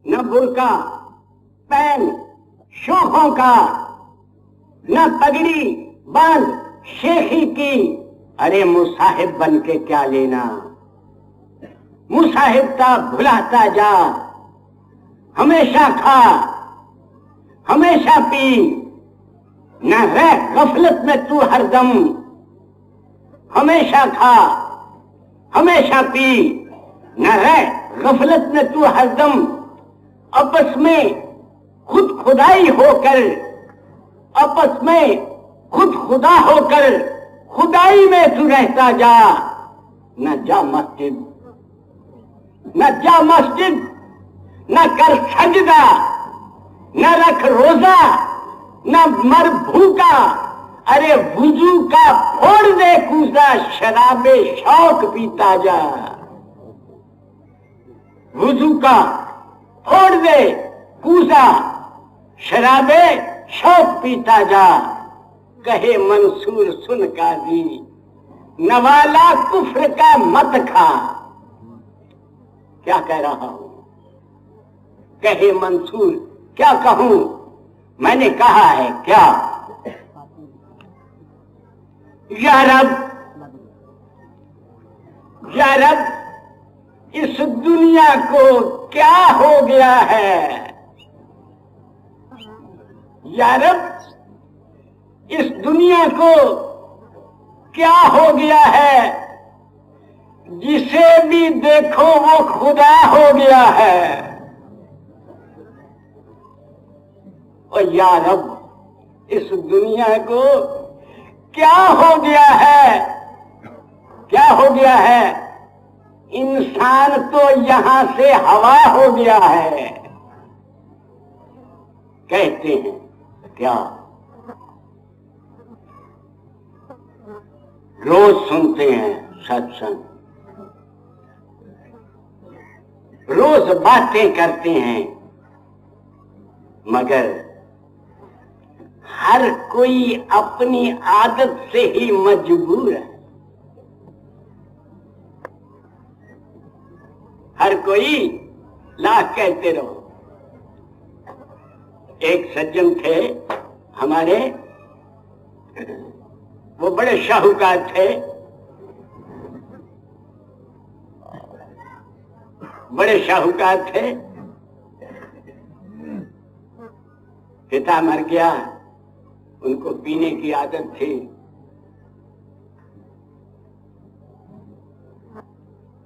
न बुर्का पैन शोखों का, न पगड़ी बांध शेखी की। अरे मुसाहिब बन के क्या लेना, मुसाहिबता भुलाता जा। हमेशा खा हमेशा पी, न रह गफलत में तू हरदम। हमेशा खा हमेशा पी, न रह गफलत में तू हरदम। आपस में खुद खुदाई होकर, आपस में खुद खुदा होकर खुदाई में तू रहता जा। न जा मस्जिद, न जा मस्जिद, न कर सजदा, न रख रोजा, न मर भूखा। अरे वुजू का फोड़ दे कूसा, शराबे शौक पीता जा। वुजू का फोड़ दे कूसा, शराबे शौक पीता जा। कहे मंसूर सुन काजी, नवाला कुफ्र का मत खा। क्या कह रहा हूं? कहे मंसूर, क्या कहूं? मैंने कहा है क्या? या रब, या रब, इस दुनिया को क्या हो गया है? या रब, इस दुनिया को क्या हो गया है? जिसे भी देखो वो खुदा हो गया है। और या रब, इस दुनिया को क्या हो गया है? क्या हो गया है? इंसान तो यहां से हवा हो गया है। कहते हैं क्या? रोज सुनते हैं सत्संग, रोज बातें करते हैं, मगर हर कोई अपनी आदत से ही मजबूर है। हर कोई लाख कहते रहो। एक सज्जन थे हमारे, वो बड़े शाहूकार थे, बड़े शाहूकार थे। पिता मर गया, उनको पीने की आदत थी,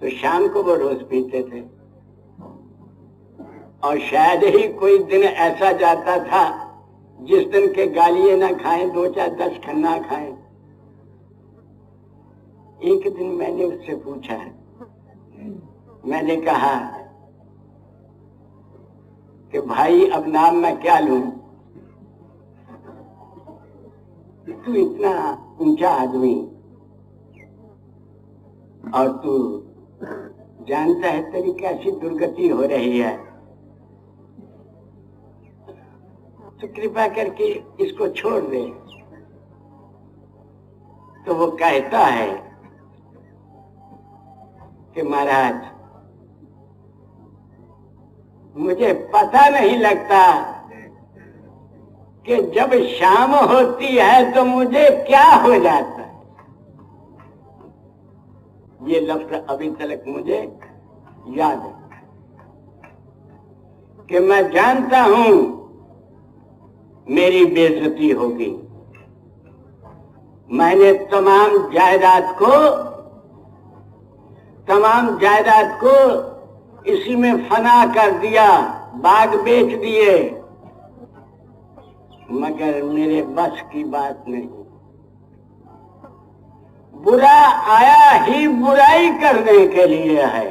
तो शाम को वो रोज पीते थे। और शायद ही कोई दिन ऐसा जाता था जिस दिन के गालियां ना खाएं, 2-4-10 खन्ना खाएं। एक दिन मैंने उससे पूछा, मैंने कहा कि भाई अब नाम मैं क्या लूं? तू इतना ऊंचा आदमी, और तू जानता है तेरी कैसी दुर्गति हो रही है, तो कृपा करके इसको छोड़ दे। तो वो कहता है कि महाराज, मुझे पता नहीं लगता कि जब शाम होती है तो मुझे क्या हो जाता है। ये लफ्ज अभी तक मुझे याद है कि मैं जानता हूं मेरी बेइज्जती होगी। मैंने तमाम जायदाद को इसी में फना कर दिया, बाग बेच दिए, मगर मेरे बस की बात नहीं। बुरा आया ही बुराई करने के लिए है,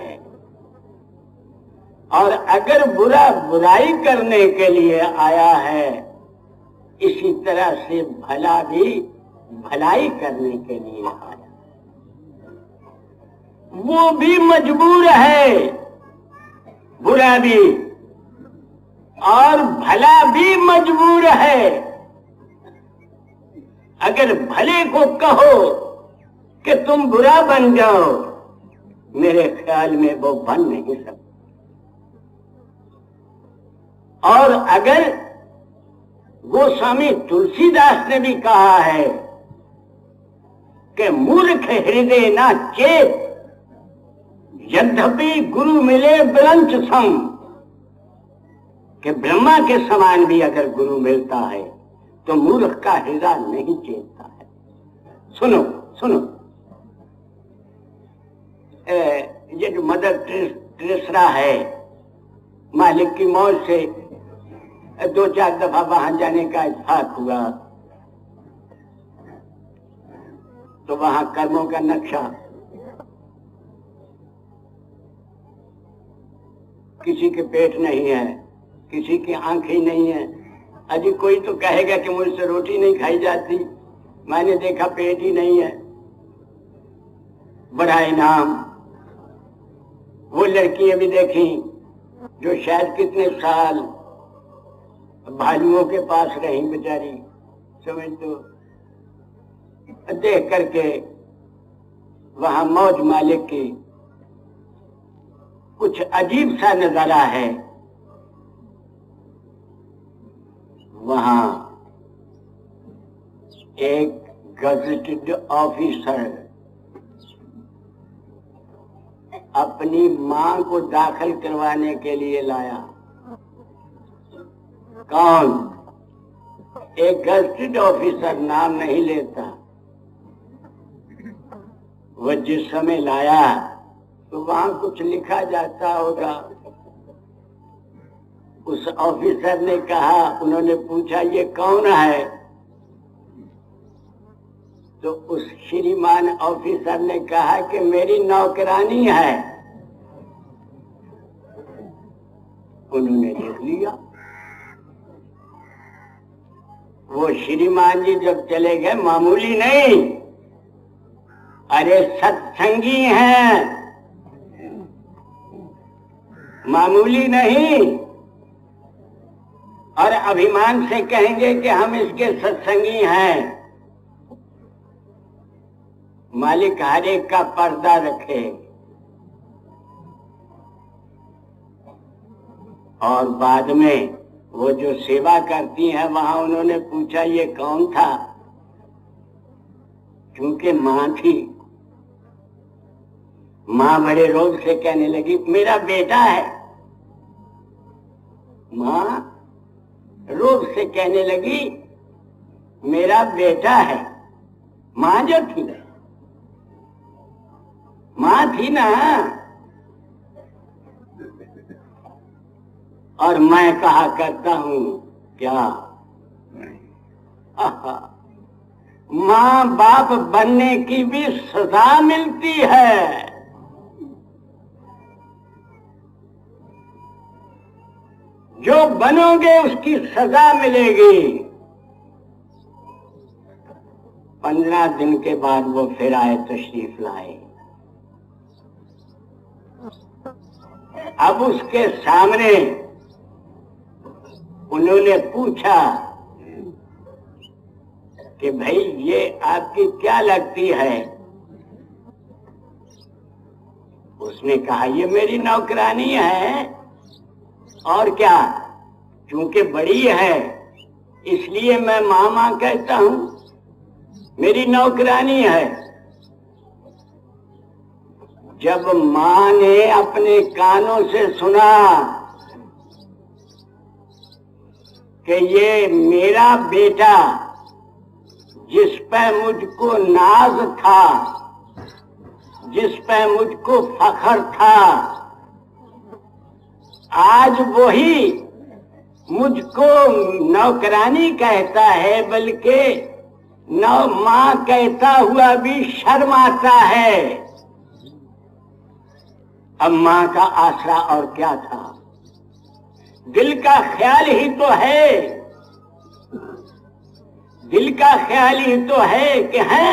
और अगर बुरा बुराई करने के लिए आया है, इसी तरह से भला भी भलाई करने के लिए आया। वो भी मजबूर है, बुरा भी और भला भी मजबूर है। अगर भले को कहो कि तुम बुरा बन जाओ, मेरे ख्याल में वो बन नहीं सकता। और अगर गोस्वामी तुलसीदास ने भी कहा है कि मूर्ख हृदय ना चेत, यद्यपि गुरु मिले ब्रंच सम, कि ब्रह्मा के समान भी अगर गुरु मिलता है तो मूर्ख का हृदय नहीं चेतता है। सुनो सुनो, ये जो मदर टेरेसा है, मालिक की मौत से 2-4 दफा वहां जाने का इत्तेफाक हुआ, तो वहां कर्मों का नक्शा, किसी के पेट नहीं है, किसी की आंखें नहीं है। अजी कोई तो कहेगा कि मुझसे रोटी नहीं खाई जाती, मैंने देखा पेट ही नहीं है। बड़ा इनाम। वो लड़कियां भी देखी जो शायद कितने साल भालुओं के पास रही बेचारी, समझ तो, देख करके वहां मौज मालिक की कुछ अजीब सा नजारा है। वहां एक गजेटेड ऑफिसर अपनी मां को दाखिल करवाने के लिए लाया। कौन? एक गजेटेड ऑफिसर, नाम नहीं लेता। वह जिस समय लाया तो वहां कुछ लिखा जाता होगा। उस ऑफिसर ने कहा, उन्होंने पूछा ये कौन है? तो उस श्रीमान ऑफिसर ने कहा कि मेरी नौकरानी है। उन्होंने देख लिया। वो श्रीमान जी जब चले गए, मामूली नहीं, अरे सत्संगी हैं, मामूली नहीं, और अभिमान से कहेंगे कि हम इसके सत्संगी हैं। मालिक हर एक का पर्दा रखे। और बाद में वो जो सेवा करती हैं वहां उन्होंने पूछा ये कौन था? क्योंकि मां थी। मां बड़े रोग से कहने लगी मेरा बेटा है। मां रोग से कहने लगी मेरा बेटा है। मां जो थी, मां थी ना। और मैं कहा करता हूं क्या, मां बाप बनने की भी सजा मिलती है। जो बनोगे उसकी सजा मिलेगी। 15 दिन के बाद वो फिर आए, तशरीफ लाए। अब उसके सामने उन्होंने पूछा कि भाई ये आपकी क्या लगती है? उसने कहा ये मेरी नौकरानी है। और क्या, क्योंकि बड़ी है इसलिए मैं मामा कहता हूं, मेरी नौकरानी है। जब मां ने अपने कानों से सुना कि ये मेरा बेटा जिस पर मुझको नाज था, जिस पर मुझको फख्र था, आज वही मुझको नौकरानी कहता है, बल्कि मां कहता हुआ भी शर्माता है। अब मां का आसरा और क्या था? दिल का ख्याल ही तो है, दिल का ख्याल ही तो है कि है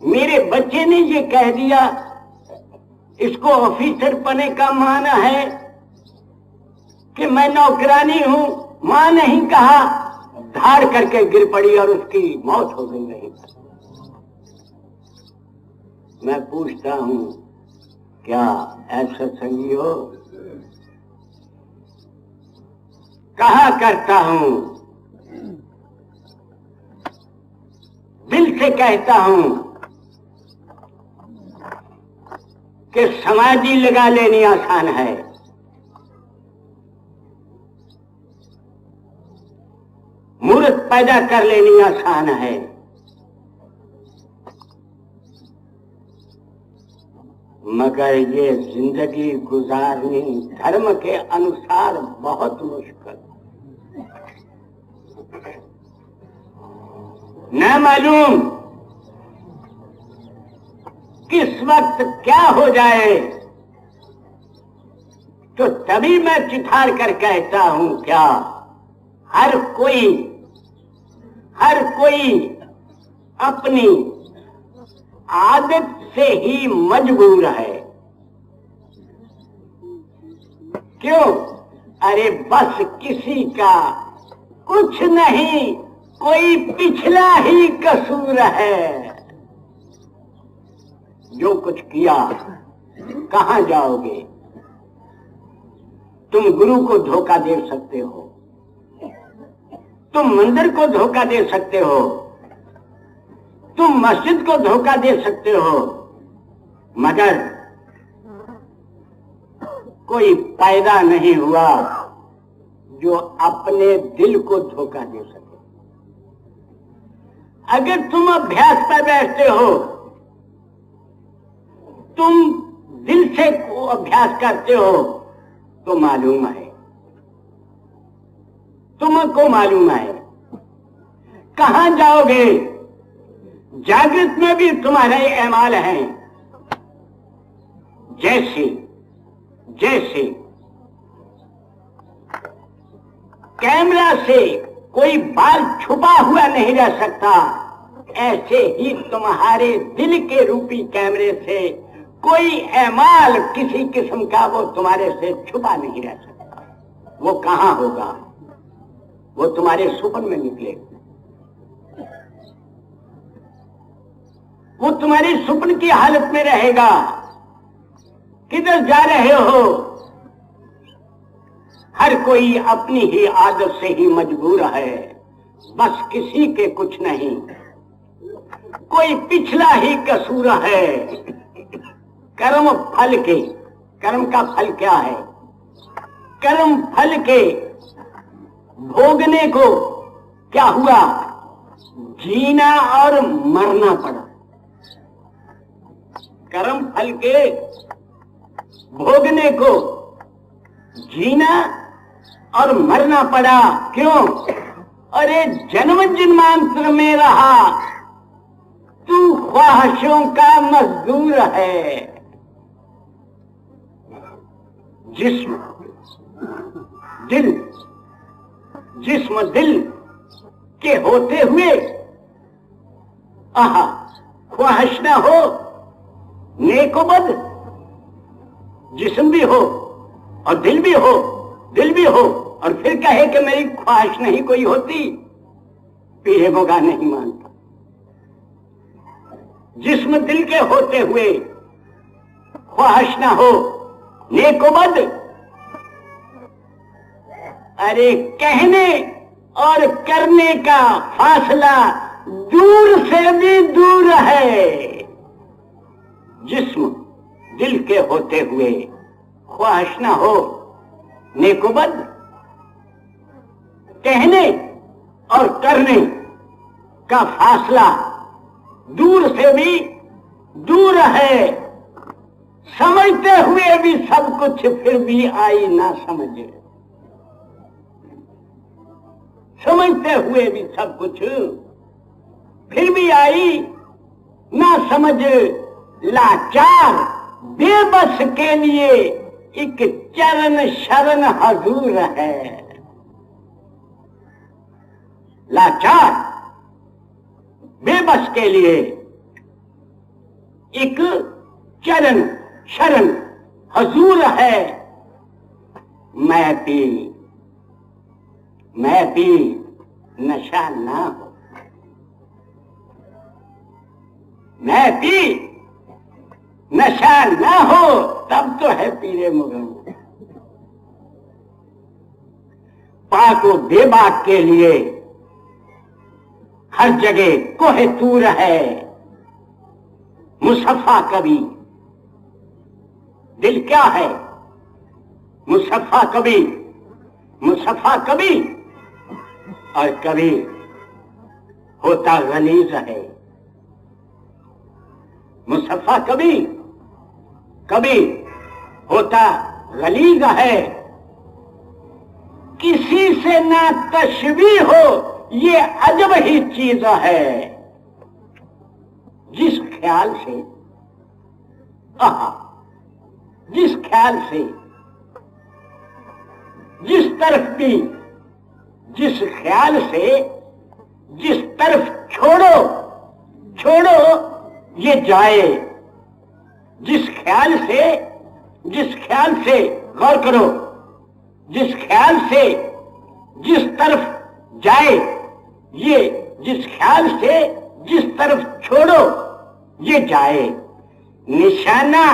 मेरे बच्चे ने ये कह दिया, इसको ऑफिसर बने का माना है कि मैं नौकरानी हूं। मां नहीं कहा, धाड़ करके गिर पड़ी और उसकी मौत हो गई। नहीं, मैं पूछता हूं क्या ऐसा संगी हो? कहा करता हूं, दिल से कहता हूं कि समाधि लगा लेनी आसान है, मूर्त पैदा कर लेनी आसान है, मगर ये जिंदगी गुजारनी धर्म के अनुसार बहुत मुश्किल। न मालूम किस वक्त क्या हो जाए, तो तभी मैं चिठार कर कहता हूं क्या हर कोई अपनी आदत से ही मजबूर है। क्यों? अरे बस किसी का कुछ नहीं, कोई पिछला ही कसूर है। जो कुछ किया कहां जाओगे? तुम गुरु को धोखा दे सकते हो, तुम मंदिर को धोखा दे सकते हो, तुम मस्जिद को धोखा दे सकते हो, मगर कोई पैदा नहीं हुआ जो अपने दिल को धोखा दे सके। अगर तुम अभ्यास पर बैठते हो, तुम दिल से अभ्यास करते हो, तो मालूम है, तुमको मालूम है कहां जाओगे। जागृत में भी तुम्हारे अमाल हैं। जैसे कैमरा से कोई बाल छुपा हुआ नहीं रह सकता, ऐसे ही तुम्हारे दिल के रूपी कैमरे से कोई अमाल किसी किस्म का वो तुम्हारे से छुपा नहीं रह सकता। वो कहां होगा? वो तुम्हारे सुपन में निकलेगा, वो तुम्हारी सुपन की हालत में रहेगा। किधर जा रहे हो? हर कोई अपनी ही आदत से ही मजबूर है, बस किसी के कुछ नहीं, कोई पिछला ही कसूर है। कर्म फल के, कर्म का फल क्या है? कर्म फल के भोगने को क्या हुआ? जीना और मरना पड़ा। कर्म फल के भोगने को जीना और मरना पड़ा। क्यों? अरे जन्म जन्मांतर में रहा, तू ख्वाहिशों का मजदूर है। जिस्म दिल के होते हुए आहा ख्वाहिश ना हो, नेकोबद जिस्म भी हो और दिल भी हो, और फिर कहे कि मेरी ख्वाहिश नहीं कोई होती, पीरे मोगा नहीं मानता। जिस्म दिल के होते हुए ख्वाहिश ना हो, नेकोबद, अरे कहने और करने का फासला दूर से भी दूर है। जिस्म दिल के होते हुए ख्वाहिश ना हो, नेकोबद, कहने और करने का फासला दूर से भी दूर है। समझते हुए भी सब कुछ फिर भी आई ना समझे, समझते हुए भी सब कुछ फिर भी आई ना समझ। लाचार बेबस के लिए एक चरण शरण हजूर है। लाचार बेबस के लिए एक चरण शरण हजूर है। मैं भी नशा ना हो, मैं भी नशा ना हो, तब तो है पीरे मुगम। बाक व बेबाक के लिए हर जगह कोहे तूर है। मुसफ़ा कवि, दिल क्या है? मुसफ़ा कवि, मुसफ़ा कवि और कवि होता गलीज़ है। मुसफ़ा कवि, कवि होता गलीज़ है। किसी से ना तशबीह हो, ये अजब ही चीज है। जिस ख्याल से, जिस ख्याल से, जिस तरफ भी, जिस ख्याल से जिस तरफ छोड़ो छोड़ो ये जाए। जिस ख्याल से, जिस ख्याल से, गौर करो, जिस ख्याल से जिस तरफ जाए, ये जिस ख्याल से जिस तरफ छोड़ो ये जाए। निशाना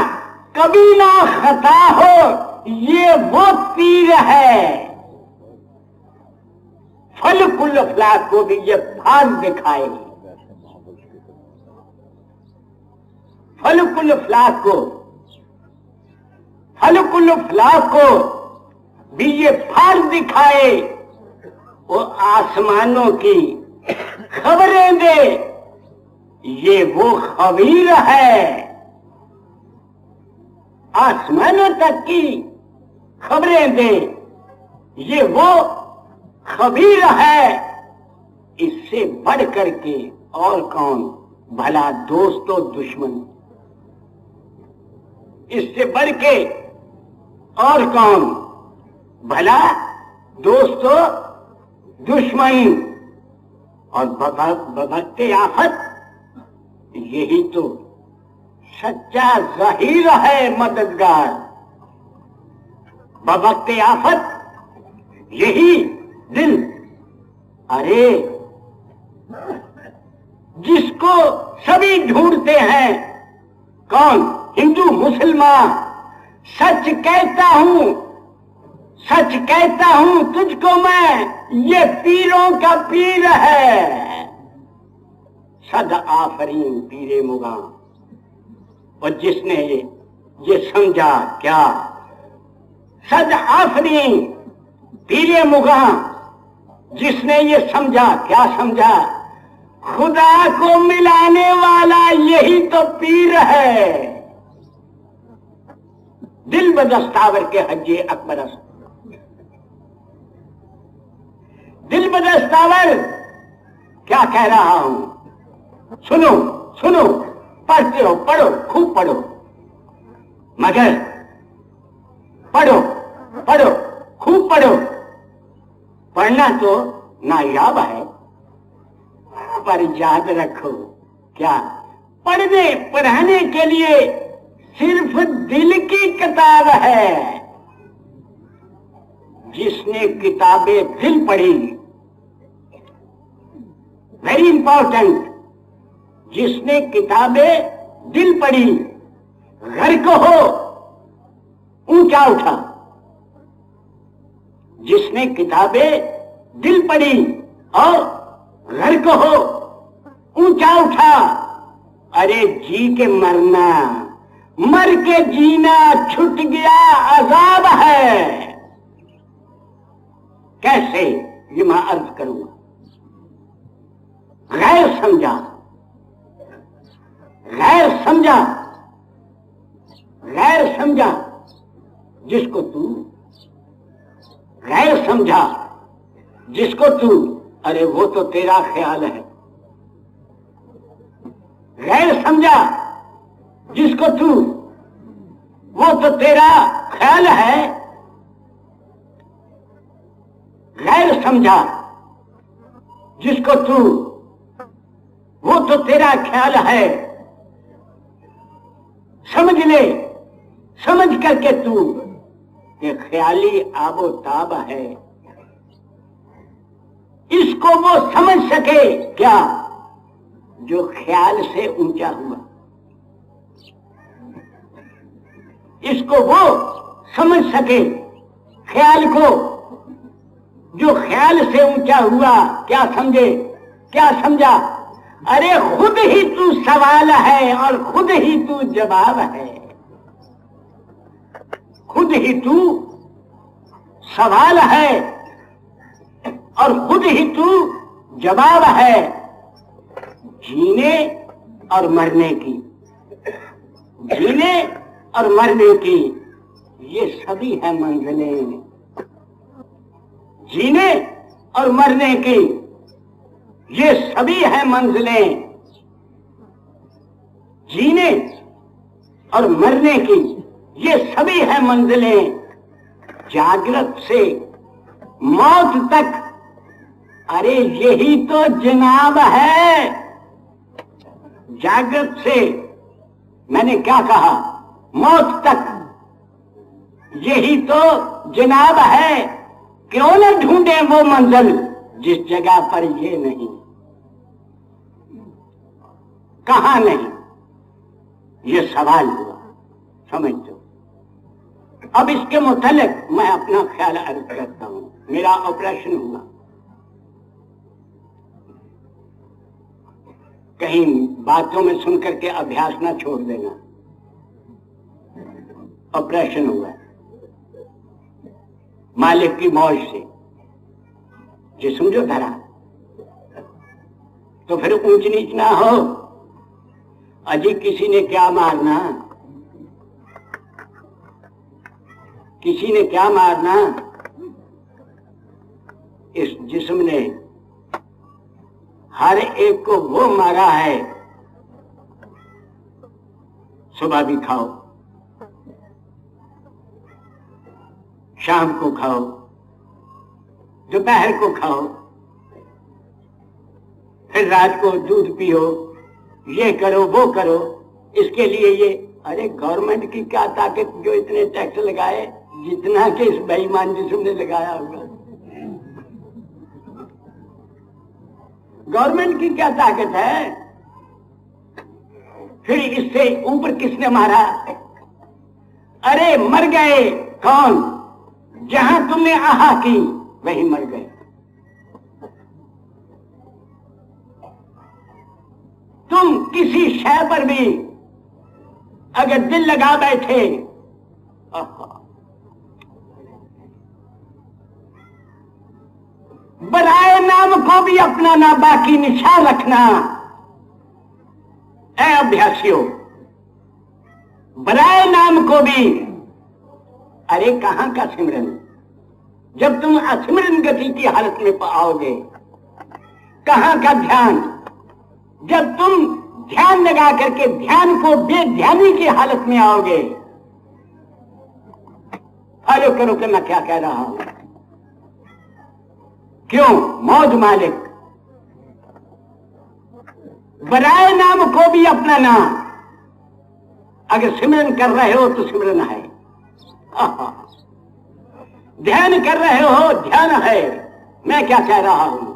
कभी ना खता हो, ये वो तीर है। फल कुल अफलाक को भी ये भाग दिखाए। फल कुल अफलाक को, फल कुल अफलाक को भी ये फाड़ दिखाए। वो आसमानों की खबरें दे, ये वो खबीर है। आसमानों तक की खबरें दे, ये वो खबीर है। इससे बढ़ करके और कौन भला दोस्तों दुश्मन? इससे बढ़ के और कौन भला दोस्तों दुश्मन? और बबकते आफत, यही तो सच्चा ज़हीर है मददगार। बबकते आफत यही दिल, अरे जिसको सभी ढूंढते हैं, कौन? हिंदू मुसलमान। सच कहता हूं, सच कहता हूं तुझको मैं, ये पीरों का पीर है। सद आफरीन पीरे मुगा। और जिसने ये समझा, क्या? सद आफरीन पीरे मुगा। जिसने ये समझा, क्या समझा? खुदा को मिलाने वाला यही तो पीर है। दिल बदस्तावर के हज्जे अकबर, दिल बदस्तावर क्या कह रहा हूं? सुनो सुनो, पढ़ते हो, पढ़ो, खूब पढ़ो, मगर पढ़ो पढ़ो, खूब पढ़ो। पढ़ना तो नायाब है, पर याद रखो, क्या? पढ़ने पढ़ाने के लिए सिर्फ दिल की किताब है। जिसने किताबें दिल पढ़ी, वेरी इंपॉर्टेंट, जिसने किताबें दिल पढ़ी, गर्क हो ऊंचा उठा। जिसने किताबें दिल पढ़ी और गर्क हो ऊंचा उठा। अरे जी के मरना, मर के जीना छूट गया अजाब है। कैसे, ये मैं अर्ज करूंगा। गैर समझा, गैर समझा, गैर समझा जिसको तू, गैर समझा जिसको तू, अरे वो तो तेरा ख्याल है। गैर समझा जिसको तू, वो तो तेरा ख्याल है। गैर समझा जिसको तू, वो तो तेरा ख्याल है। समझ ले, समझ करके तू ये ख्याली आबो ताब है। इसको वो समझ सके, क्या? जो ख्याल से ऊंचा हुआ। इसको वो समझ सके, ख्याल को जो ख्याल से ऊंचा हुआ, क्या समझे, क्या समझा? अरे खुद ही तू सवाल है और खुद ही तू जवाब है। खुद ही तू सवाल है और खुद ही तू जवाब है। जीने और मरने की, जीने और मरने की ये सभी है मंजिलें। जीने और मरने की ये सभी है मंजिलें। जीने और मरने की ये सभी है मंजिलें। जागृत से मौत तक, अरे यही तो जनाब है। जागृत से, मैंने क्या कहा, मौत तक यही तो जनाब है। क्यों न ढूंढे वो मंजिल जिस जगह पर ये नहीं, कहां नहीं, ये सवाल हुआ। समझ दो। अब इसके मुतालिक मैं अपना ख्याल अर्ज करता हूं। मेरा ऑपरेशन हुआ, कहीं बातों में सुन करके अभ्यास ना छोड़ देना। ऑपरेशन हुआ मालिक की मौज से, जिस्म जो धरा, तो फिर ऊंच नीच ना हो। अजी किसी ने क्या मारना, किसी ने क्या मारना, इस जिस्म ने हर एक को वो मारा है। सुबह भी खाओ, शाम को खाओ, दोपहर को खाओ, फिर रात को दूध पियो, ये करो वो करो, इसके लिए ये। अरे गवर्नमेंट की क्या ताकत जो इतने टैक्स लगाए जितना कि इस बेईमान जिस्म ने लगाया होगा। गवर्नमेंट की क्या ताकत है? फिर इससे ऊपर किसने मारा? अरे मर गए कौन? जहां तुमने आहा की वही मर गए। तुम किसी शय पर भी अगर दिल लगा बैठे, बराए नाम को भी अपना ना बाकी निशान रखना। ऐ अभ्यासियों, बराए नाम को भी, अरे कहां का सिमरन? जब तुम असिमरन गति की हालत में आओगे, कहां का ध्यान? जब तुम ध्यान लगा करके ध्यान को बेध्यानी की हालत में आओगे। फॉलो करो कि मैं क्या कह रहा हूं। क्यों? मौज मालिक, बराए नाम को भी अपना नाम। अगर सिमरन कर रहे हो तो सिमरन है, ध्यान कर रहे हो ध्यान है। मैं क्या कह रहा हूं?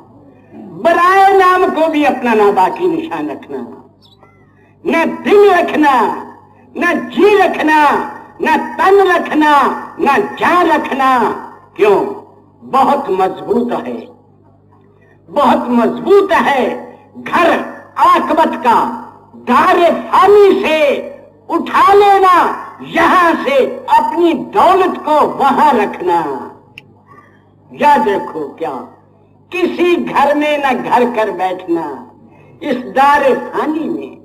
बराए नाम को भी अपना ना बाकी निशान रखना। न दिल रखना, न जी रखना, न तन रखना, न जान रखना। क्यों? बहुत मजबूत है, बहुत मजबूत है। घर आकबत का दारे फानी से उठा लेना, यहां से अपनी दौलत को वहां रखना। याद रखो, क्या किसी घर में न घर कर बैठना। इस दारे फानी में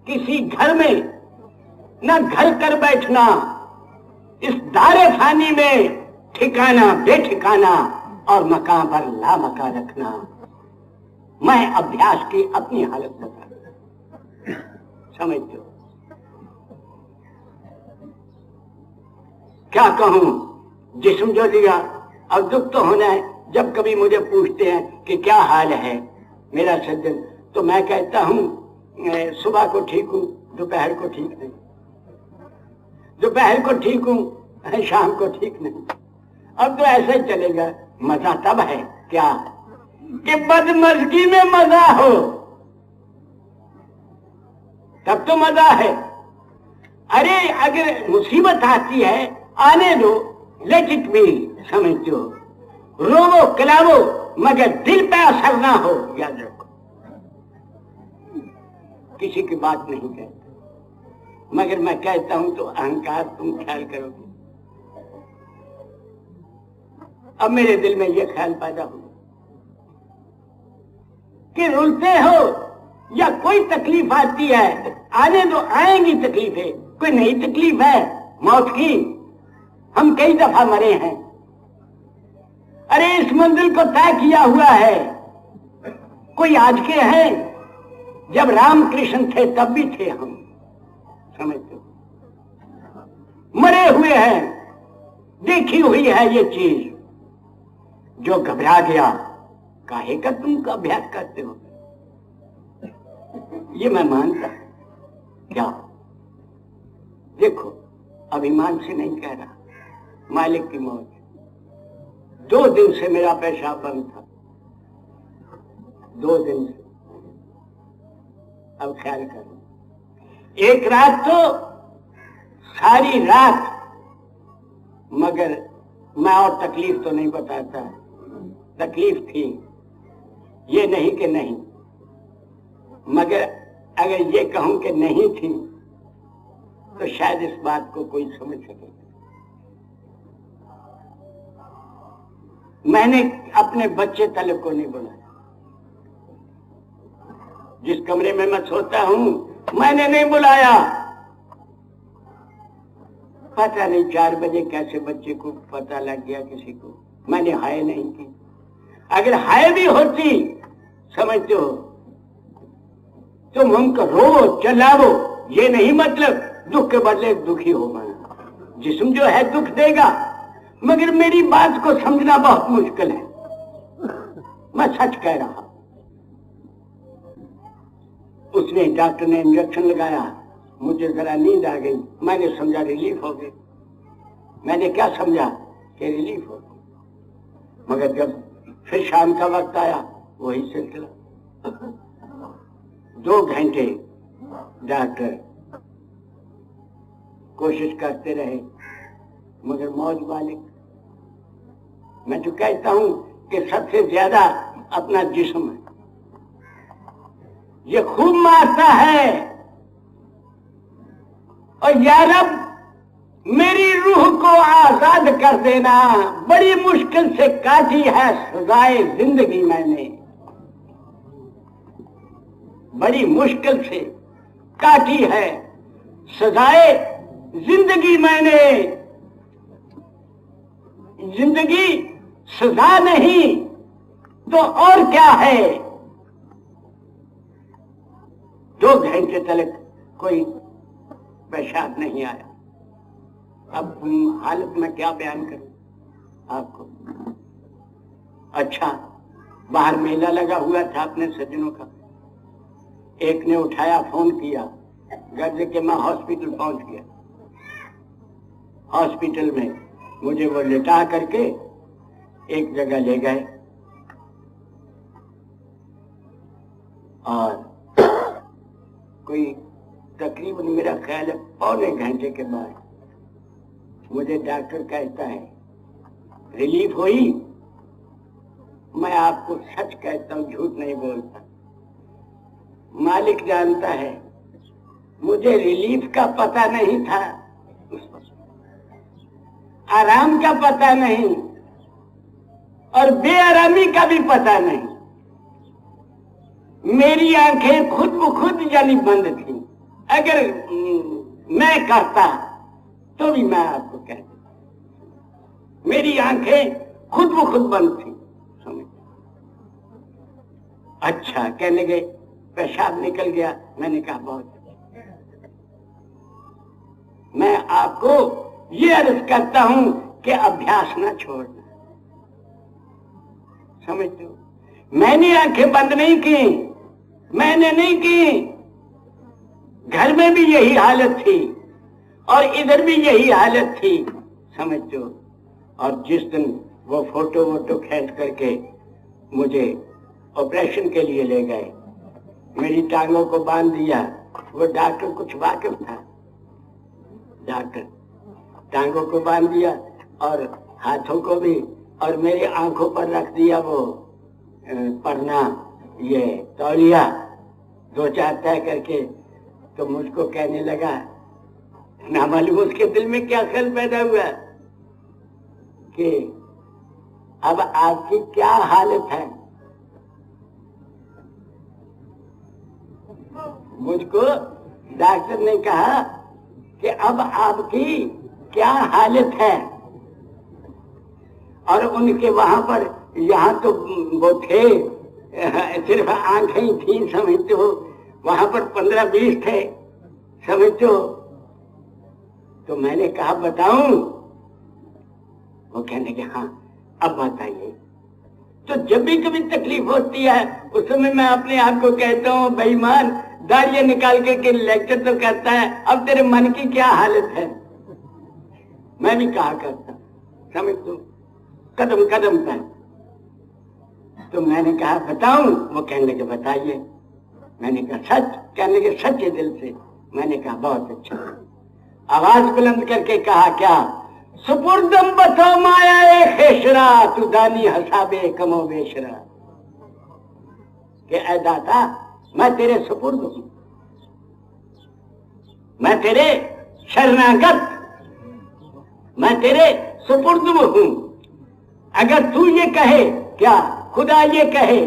किसी घर में न घर कर बैठना। इस दारे फानी में ठिकाना बेठिकाना और मकान पर ला मका रखना। मैं अभ्यास की अपनी हालत बता, समझ दो। क्या कहूं? जिस्म जो दिया, अब दुख तो होना है। जब कभी मुझे पूछते हैं कि क्या हाल है मेरा सज्जन, तो मैं कहता हूं सुबह को ठीक हूं, दोपहर को ठीक नहीं, दोपहर को ठीक हूं, शाम को ठीक नहीं। अब तो ऐसे ही चलेगा। मजा तब है क्या कि बदमज़गी में मजा हो, तब तो मजा है। अरे अगर मुसीबत आती है, आने दो, लेट इट बी, समझते हो, रोवो कलावो मगर दिल पे असर ना हो, याद रखो। किसी की बात नहीं कहता, मगर मैं कहता हूं तो अहंकार तुम ख्याल करोगे। अब मेरे दिल में यह ख्याल पैदा हो कि रुलते हो या कोई तकलीफ आती है, आने दो, आएंगी तकलीफें। कोई नई तकलीफ है मौत की, हम कई दफा मरे हैं। अरे इस मंजिल को तय किया हुआ है। कोई आज के हैं, जब रामकृष्ण थे तब भी थे हम, समझते हो, मरे हुए हैं, देखी हुई है ये चीज। जो घबरा गया, काहे का तुम अभ्यास करते हो, ये मैं मानता क्या। देखो अभिमान से नहीं कह रहा, मालिक की मौत। 2 दिन से मेरा पेशाब बंद था, 2 दिन से। अब ख्याल करो, एक रात तो सारी रात, मगर मैं और तकलीफ तो नहीं बताता, तकलीफ थी, ये नहीं कि नहीं, मगर अगर ये कहूं कि नहीं थी तो शायद इस बात को कोई समझ सके। मैंने अपने बच्चे तलक को नहीं बुलाया, जिस कमरे में मैं सोता हूं मैंने नहीं बुलाया। पता नहीं 4 बजे कैसे बच्चे को पता लग गया किसी को, मैंने हाय नहीं की। अगर हाय भी होती, समझते हो, तुम हमको रो चलावो, ये नहीं मतलब दुख के बदले दुखी हो। मैं जिस्म जो है दुख देगा, मगर मेरी बात को समझना बहुत मुश्किल है। मैं सच कह रहा। उसने, डॉक्टर ने इंजेक्शन लगाया, मुझे जरा नींद आ गई, मैंने समझा रिलीफ हो गई। मैंने क्या समझा कि रिलीफ हो गई, मगर जब फिर शाम का वक्त आया, वही सिलसिला। 2 घंटे डॉक्टर कोशिश करते रहे, मगर मौज मालिक। मैं तो कहता हूं कि सबसे ज्यादा अपना जिस्म है, ये खूब मारता है। और या रब मेरी रूह को आजाद कर देना। बड़ी मुश्किल से काटी है सजाए जिंदगी मैंने, बड़ी मुश्किल से काटी है सजाए जिंदगी मैंने। जिंदगी सजा नहीं तो और क्या है। 2 घंटे तक कोई पेशाब नहीं आया। अब हालत में क्या बयान करूं आपको। अच्छा, बाहर मेला लगा हुआ था अपने सज्जनों का। एक ने उठाया, फोन किया, गर्ज के मैं हॉस्पिटल पहुंच गया। हॉस्पिटल में मुझे वो लिटा करके एक जगह ले गए और कोई तकरीबन मेरा ख्याल है 1.25 घंटे के बाद मुझे डॉक्टर कहता है रिलीफ हुई। मैं आपको सच कहता हूं, झूठ नहीं बोलता। मालिक जानता है मुझे रिलीफ का पता नहीं था, आराम का पता नहीं और बेआरामी का भी पता नहीं। मेरी आंखें खुद ब खुद यानी बंद थी। अगर मैं करता तो भी मैं आपको कह देता, मेरी आंखें खुद ब खुद बंद थी। समझ? अच्छा, कहने गए पेशाब निकल गया। मैंने कहा बहुत। मैं आपको ये अर्ज करता हूं कि अभ्यास ना छोड़ना। समझते हो? मैंने आंखें बंद नहीं की, मैंने नहीं की। घर में भी यही हालत थी और इधर भी यही हालत थी। समझते हो? और जिस दिन वो फोटो वोटो खींच करके मुझे ऑपरेशन के लिए ले गए, मेरी टांगों को बांध दिया। वो डॉक्टर कुछ वाकिफ था। डॉक्टर टांगों को बांध दिया, और हाथों को भी, और मेरी आंखों पर रख दिया वो पढ़ना, ये तौलिया 2-4 तय करके। तो मुझको कहने लगा, ना मालूम उसके दिल में क्या ख्याल पैदा हुआ कि अब आपकी क्या हालत है। मुझको डॉक्टर ने कहा कि अब आपकी क्या हालत है। और उनके वहां पर, यहाँ तो वो थे सिर्फ आंखें ही थी समझते हो, वहां पर 15-20 थे समझते हो। तो मैंने कहा बताऊं? वो कहने के हाँ अब बताइए। तो जब भी कभी तकलीफ होती है उस समय मैं अपने आप को कहता हूँ, बेईमान दाढ़ियां निकाल के लेक्चर तो करता है, अब तेरे मन की क्या हालत है। मैं भी कहा करता, समझ दो, कदम कदम पर। तो मैंने कहा बताऊं? वो कहने लगे बताइए। मैंने कहा सच? कहने लगे सच्चे दिल से। मैंने कहा बहुत अच्छा। आवाज बुलंद करके कहा क्या? सुपुर्दम बतो माया ए खेशरा, तू दानी हसाबे कमो बेशरा। कि ऐ दाता मैं तेरे सुपुर्द हूं, मैं तेरे शरणागत, मैं तेरे सुपुर्द हूं। अगर तू ये कहे, क्या खुदा ये कहे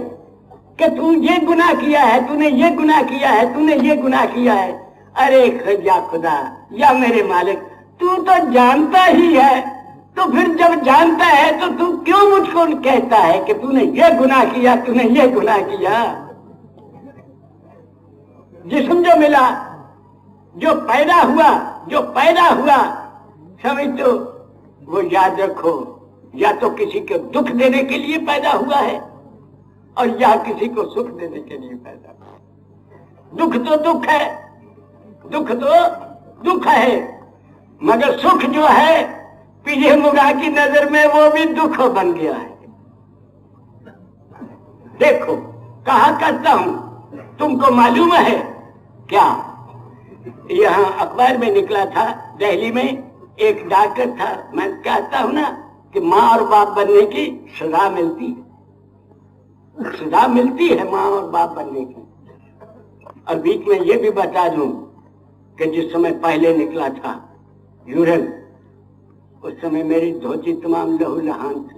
कि तू ये गुनाह किया है, तूने ये गुनाह किया है, तूने ये गुनाह किया है, अरे या खुदा या मेरे मालिक तू तो जानता ही है, तो फिर जब जानता है तो तू क्यों मुझको कहता है कि तूने ये गुनाह किया, तूने ये गुनाह किया। जिस्म जो मिला, जो पैदा हुआ समझ तो वो याद रखो, या तो किसी को दुख देने के लिए पैदा हुआ है और या किसी को सुख देने के लिए पैदा हुआ है। दुख तो दुख है, दुख तो दुख है, मगर सुख जो है पीजे मुगा की नजर में वो भी दुख बन गया है। देखो कहा करता हूं, तुमको मालूम है क्या? यहां अखबार में निकला था, दिल्ली में एक डॉक्टर था। मैं कहता हूं ना कि माँ और बाप बनने की सजा मिलती है, सजा मिलती है माँ और बाप बनने की। और बीच में ये भी बता दूं कि जिस समय पहले निकला था यूरन, उस समय मेरी धोती तमाम लहू लहान थी।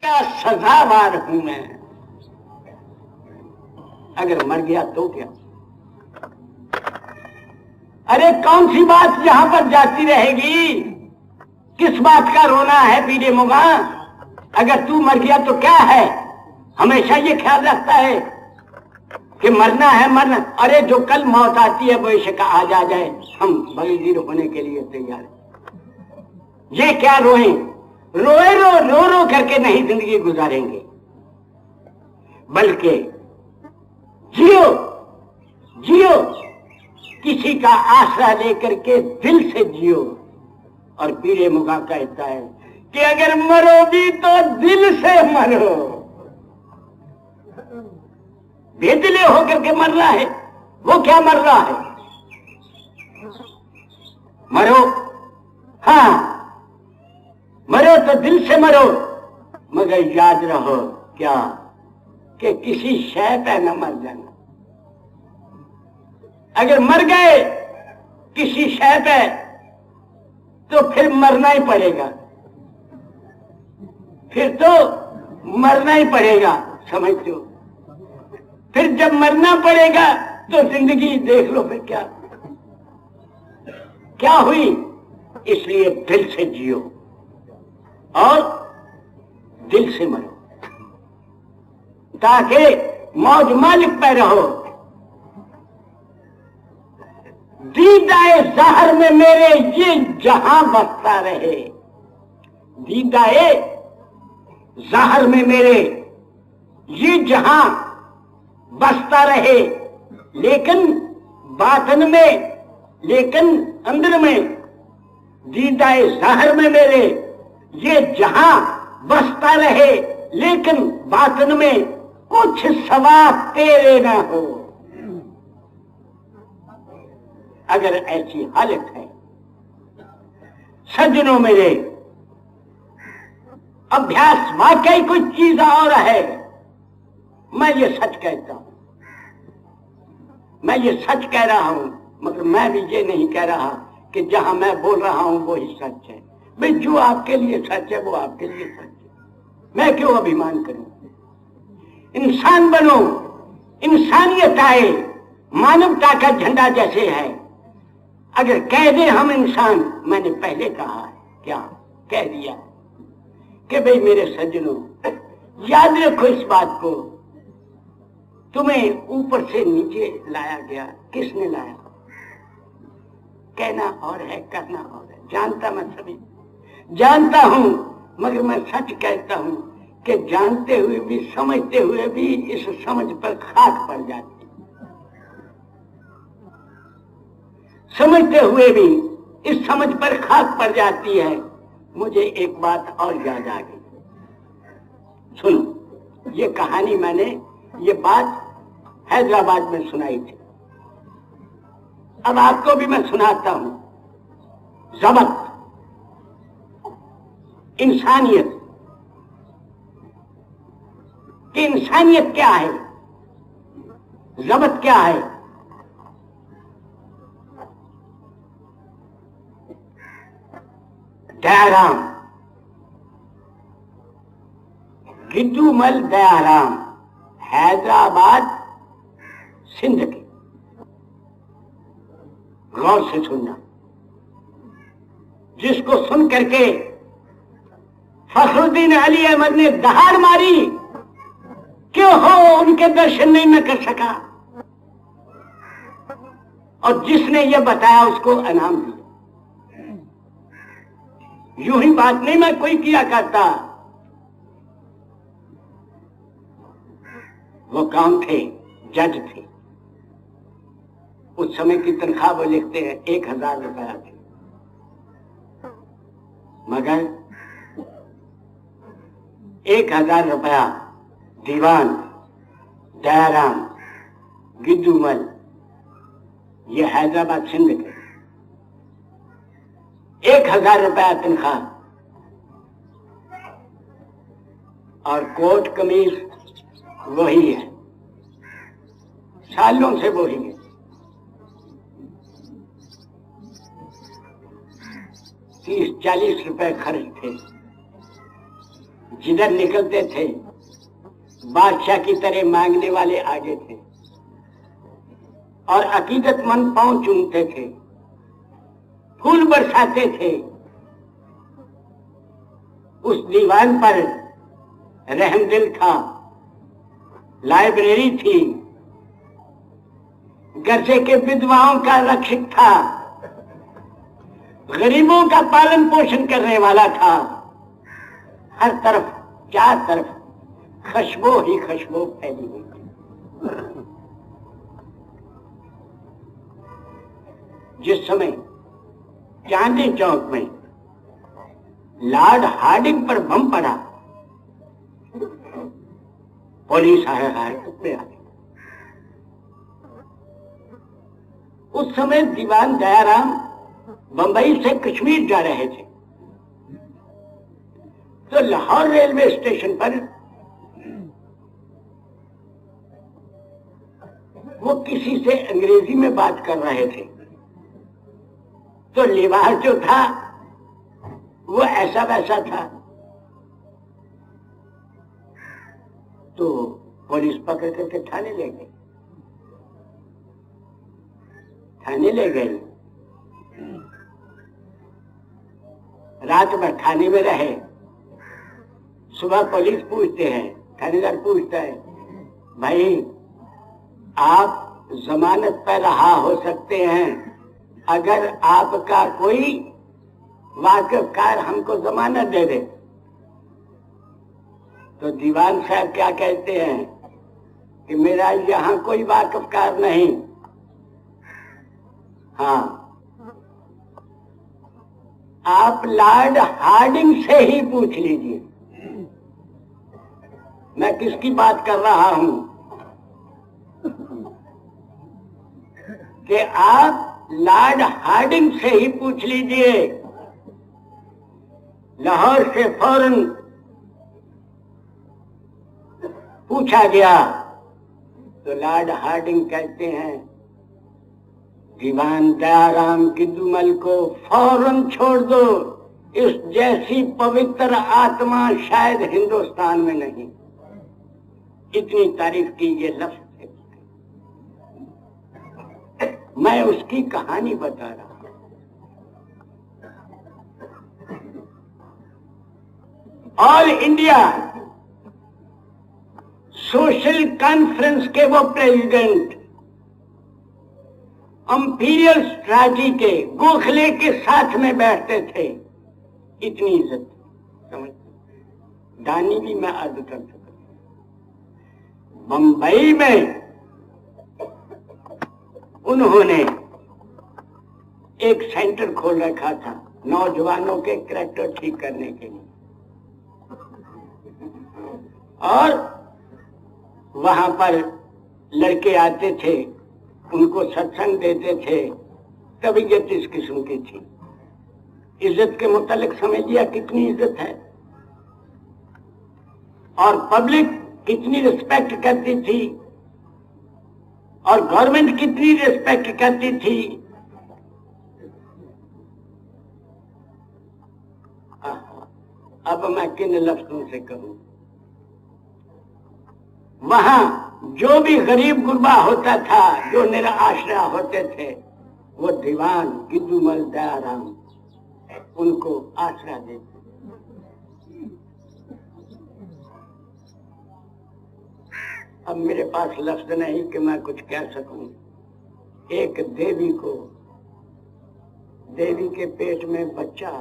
का सजावार हूं मैं, अगर मर गया तो क्या? अरे कौन सी बात यहां पर जाती रहेगी? किस बात का रोना है पीले मुगा? अगर तू मर गया तो क्या है? हमेशा ये ख्याल रखता है कि मरना है, मरना। अरे जो कल मौत आती है बेशक आ जाए, हम बलिदीर होने के लिए तैयार हैं। ये क्या रोए? रोए रो रो करके नहीं जिंदगी गुजारेंगे, बल्कि जियो जियो, किसी का आसरा लेकर के दिल से जियो। और पीरे मुगा कहता है कि अगर मरो भी तो दिल से मरो। बेदिले होकर के मर रहा है, वो क्या मर रहा है? मरो, हाँ मरो तो दिल से मरो, मगर याद रहो क्या कि किसी शय पे न मर जाना। अगर मर गए किसी शय पे तो फिर मरना ही पड़ेगा, फिर तो मरना ही पड़ेगा, समझते हो? फिर जब मरना पड़ेगा तो जिंदगी देख लो फिर क्या हुई। इसलिए दिल से जियो और दिल से मरो, ताकि मौज मालिक पे रहो। दीदाए ज़हर में मेरे ये जहां बसता रहे, दीदाए ज़हर में मेरे ये जहां बसता रहे, लेकिन बातन में, लेकिन अंदर में, दीदाए ज़हर में मेरे ये जहां बसता रहे, लेकिन बातन में कुछ सवा तेरे ना हो। अगर ऐसी हालत है सज्जनों मेरे, अभ्यास वाकई कुछ चीज और है। मैं ये सच कहता हूं, मैं ये सच कह रहा हूं, मगर मैं भी ये नहीं कह रहा कि जहां मैं बोल रहा हूं वो ही सच है। भाई जो आपके लिए सच है वो आपके लिए सच है, मैं क्यों अभिमान करूं। इंसान बनो, इंसानियत आए, मानवता का झंडा जैसे है। अगर कह दे हम इंसान, मैंने पहले कहा है, क्या कह दिया कि भाई मेरे सज्जनों याद रखो इस बात को, तुम्हें ऊपर से नीचे लाया गया, किसने लाया? कहना और है, करना और है। जानता मैं सभी जानता हूं, मगर मैं सच कहता हूं कि जानते हुए भी, समझते हुए भी इस समझ पर खाक पड़ जाती, समझते हुए भी इस समझ पर खाक पड़ जाती है। मुझे एक बात और याद आ गई, सुनो। ये कहानी मैंने, ये बात हैदराबाद में सुनाई थी, अब आपको भी मैं सुनाता हूं। ज़बत, इंसानियत कि इंसानियत क्या है, ज़बत क्या है। दयाराम, गिद्दूमल दयाराम, हैदराबाद सिंध के। गौर से सुनना, जिसको सुन करके फखरुद्दीन अली अहमद ने दहाड़ मारी, क्यों हो उनके दर्शन नहीं मैं कर सका, और जिसने ये बताया उसको इनाम दिया। यूं ही बात नहीं मैं कोई किया करता। वो कौन थे? जज थे। उस समय की तनख्वाह वो लिखते हैं 1000 रुपया थी, मगर 1000 रुपया दीवान दयाराम गिद्दूमल, ये हैदराबाद सिंध के, 1000 रुपया तनख्वाह, और कोट कमीज वही है, सालों से वही है। 30-40 रुपए खर्च थे, जिधर निकलते थे बादशाह की तरह मांगने वाले आगे थे, और अकीदतमंद पांव चूमते थे, फूल बरसाते थे। उस दीवान पर रहमदिल था, लाइब्रेरी थी, गर्जे के विधवाओं का रक्षक था, गरीबों का पालन पोषण करने वाला था। हर तरफ, चार तरफ खुशबू ही खुशबू फैली हुई थी। जिस समय चांदनी चौक में लॉर्ड हार्डिंग पर बम पड़ा, पुलिस हरकत में आ गई। उस समय दीवान दयाराम बंबई से कश्मीर जा रहे थे, तो लाहौर रेलवे स्टेशन पर वो किसी से अंग्रेजी में बात कर रहे थे। तो लिबास जो था वो ऐसा वैसा था, तो पुलिस पकड़ करके थाने ले गई। थाने ले गई, रात भर थाने में रहे। सुबह पुलिस पूछते हैं, थानेदार पूछता है, भाई आप जमानत पर रहा हो सकते हैं, अगर आपका कोई वाकिफकार हमको जमानत दे दे। तो दीवान साहब क्या कहते हैं कि मेरा यहां कोई वाकिफकार नहीं। हाँ, आप लॉर्ड हार्डिंग से ही पूछ लीजिए। मैं किसकी बात कर रहा हूं कि आप लॉर्ड हार्डिंग से ही पूछ लीजिए। लाहौर से फौरन पूछा गया तो लॉर्ड हार्डिंग कहते हैं दीवान दयाराम किदुमल को फौरन छोड़ दो, इस जैसी पवित्र आत्मा शायद हिंदुस्तान में नहीं। इतनी तारीफ की ये लफ्ज थे। मैं उसकी कहानी बता रहा हूं। ऑल इंडिया सोशल कॉन्फ्रेंस के वो प्रेसिडेंट इंपीरियल स्ट्रैटेजी के गोखले के साथ में बैठते थे। इतनी इज्जत समझ दानी भी मैं अर्ज कर सकता। बंबई में उन्होंने एक सेंटर खोल रखा था नौजवानों के कैरेक्टर ठीक करने के लिए, और वहां पर लड़के आते थे, उनको सत्संग देते थे। तबीयत इस किस्म की थी। इज्जत के मुतालिक समझ लिया कितनी इज्जत है, और पब्लिक कितनी रिस्पेक्ट करती थी, और गवर्नमेंट कितनी रिस्पेक्ट करती थी। अब मैं किन लफ्जों से कहूं। वहां जो भी गरीब गुरबा होता था, जो निराश्रय होते थे, वो दीवान किदुमल दयाराम उनको आश्रय देते। अब मेरे पास लफ्ज नहीं कि मैं कुछ कह सकूं। एक देवी को, देवी के पेट में बच्चा,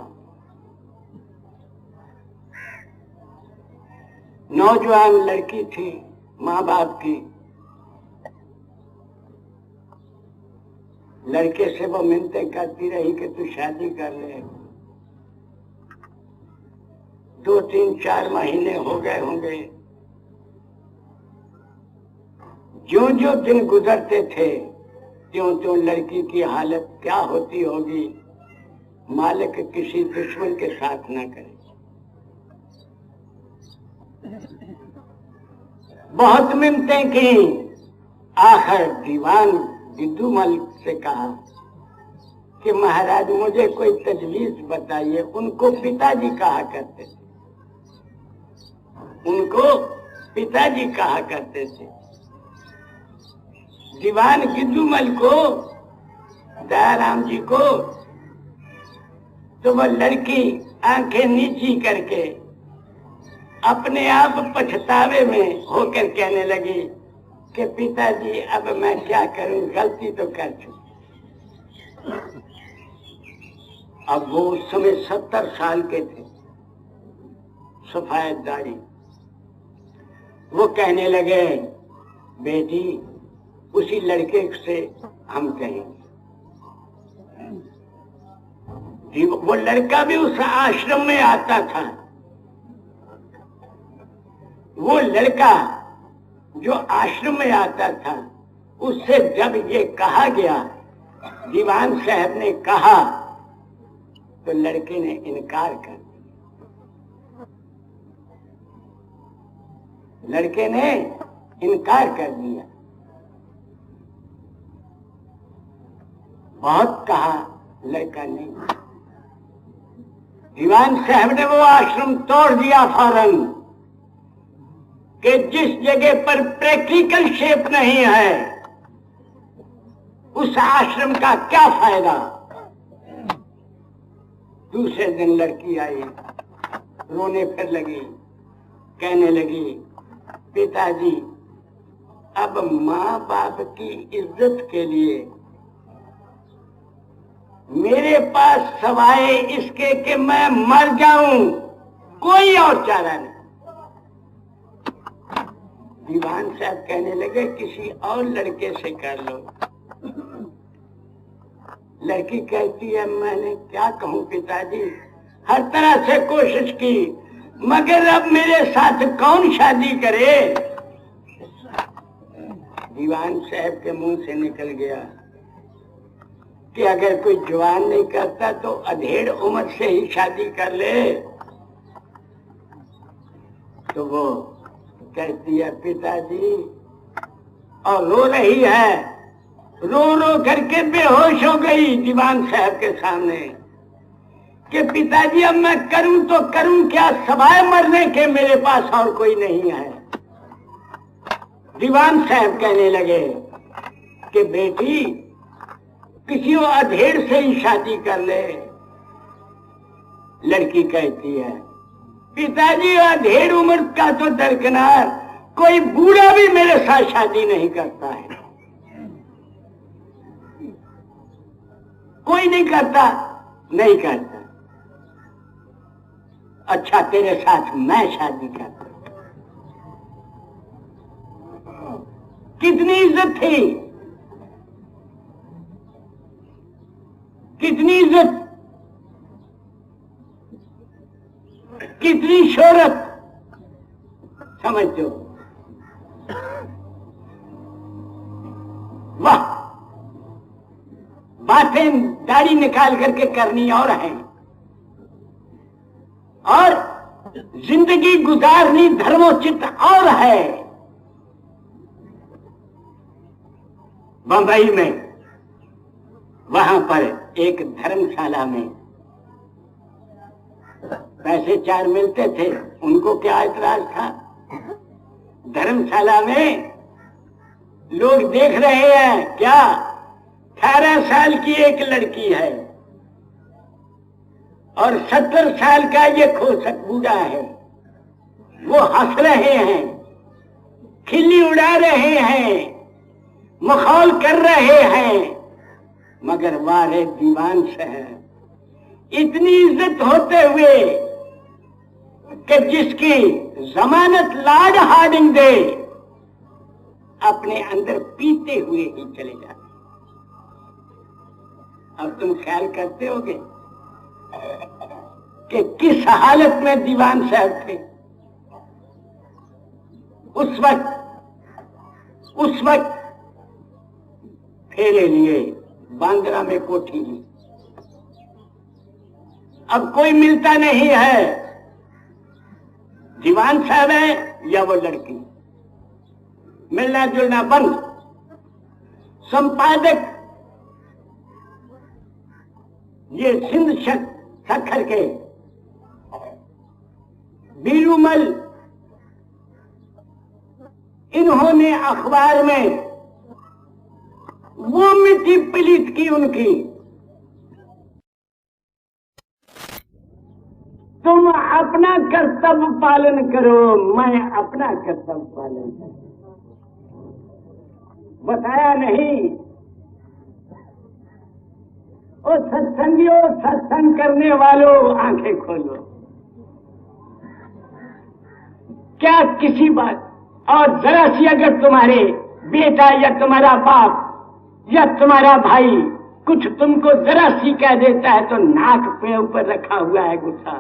नौजवान लड़की थी, माँ बाप की। लड़के से वो मिन्नतें करती रही कि तू शादी कर ले। 2-3-4 महीने हो गए होंगे। ज्यों ज्यों दिन गुजरते थे त्यों त्यों लड़की की हालत क्या होती होगी, मालिक किसी दुश्मन के साथ ना करे। बहुत मिन्नतें की, आखिर दीवान किदुमल से कहा कि महाराज मुझे कोई तजवीज बताइए। उनको पिताजी कहा करते थे, उनको पिताजी कहा करते थे। दीवान किदुमल को, दयाराम जी को, तो वह लड़की आंखें नीची करके अपने आप पछतावे में होकर कहने लगी कि पिताजी अब मैं क्या करूं, गलती तो कर चुकी। अब वो उस समय 70 साल के थे, सफेद दाढ़ी। वो कहने लगे बेटी उसी लड़के से हम कहेंगे। वो लड़का भी उस आश्रम में आता था। वो लड़का जो आश्रम में आता था, उससे जब ये कहा गया, दीवान साहब ने कहा, तो लड़के ने इनकार कर दिया। लड़के ने इनकार कर दिया। बहुत कहा, लड़का नहीं। दीवान साहब ने वो आश्रम तोड़ दिया फौरन कि जिस जगह पर प्रैक्टिकल शेप नहीं है उस आश्रम का क्या फायदा। दूसरे दिन लड़की आई, रोने फिर लगी, कहने लगी पिताजी अब माँ बाप की इज्जत के लिए मेरे पास सवाए इसके कि मैं मर जाऊं, कोई और चारा नहीं। दीवान साहब कहने लगे किसी और लड़के से कर लो। लड़की कहती है मैंने क्या कहूं पिताजी, हर तरह से कोशिश की, मगर अब मेरे साथ कौन शादी करे? दीवान साहब के मुंह से निकल गया कि अगर कोई जवान नहीं करता तो अधेड़ उम्र से ही शादी कर ले। तो वो कहती है पिताजी, और रो रही है, रो रो करके बेहोश हो गई दीवान साहब के सामने कि पिताजी अब मैं करूं तो करूं क्या, सवाए मरने के मेरे पास और कोई नहीं है। दीवान साहब कहने लगे कि बेटी किसी वो अधेड़ से ही शादी कर ले। लड़की कहती है पिताजी अधेड़ उम्र का तो दरकिनार, कोई बूढ़ा भी मेरे साथ शादी नहीं करता है, कोई नहीं करता, नहीं करता। अच्छा तेरे साथ मैं शादी करता। कितनी इज्जत थी, कितनी इज्जत, कितनी शोहरत, समझो। वाह, बातें दाढ़ी निकाल करके करनी और है, और जिंदगी गुजारनी धर्मोचित और है। बंबई में वहां पर एक धर्मशाला में पैसे 4 मिलते थे, उनको क्या इतराज था? धर्मशाला में लोग देख रहे हैं क्या, 18 साल की एक लड़की है और 70 साल का ये खोसक बूढ़ा है, वो हंस रहे हैं, खिल्ली उड़ा रहे हैं, मखौल कर रहे हैं। मगर वारे दीवान साहब, इतनी इज्जत होते हुए कि जिसकी जमानत लॉर्ड हार्डिंग दे, अपने अंदर पीते हुए ही चले जाते। अब तुम ख्याल करते होगे कि किस हालत में दीवान साहब थे उस वक्त फेरे लिए बांद्रा में कोठी ली। अब कोई मिलता नहीं है, दीवान साहब है या वो लड़की, मिलना जुलना बंद। संपादक ये सिंध सखर के बीरूमल, इन्होंने अखबार में वो मिट्टी पलीत की उनकी, तुम अपना कर्तव्य पालन करो, मैं अपना कर्तव्य पालन करूं। बताया नहीं। ओ सत्संगियों, सत्संग करने वालों, आंखें खोलो। क्या किसी बात, और जरा सी अगर तुम्हारे बेटा या तुम्हारा बाप या तुम्हारा भाई कुछ तुमको जरा सी कह देता है तो नाक पे ऊपर रखा हुआ है गुस्सा,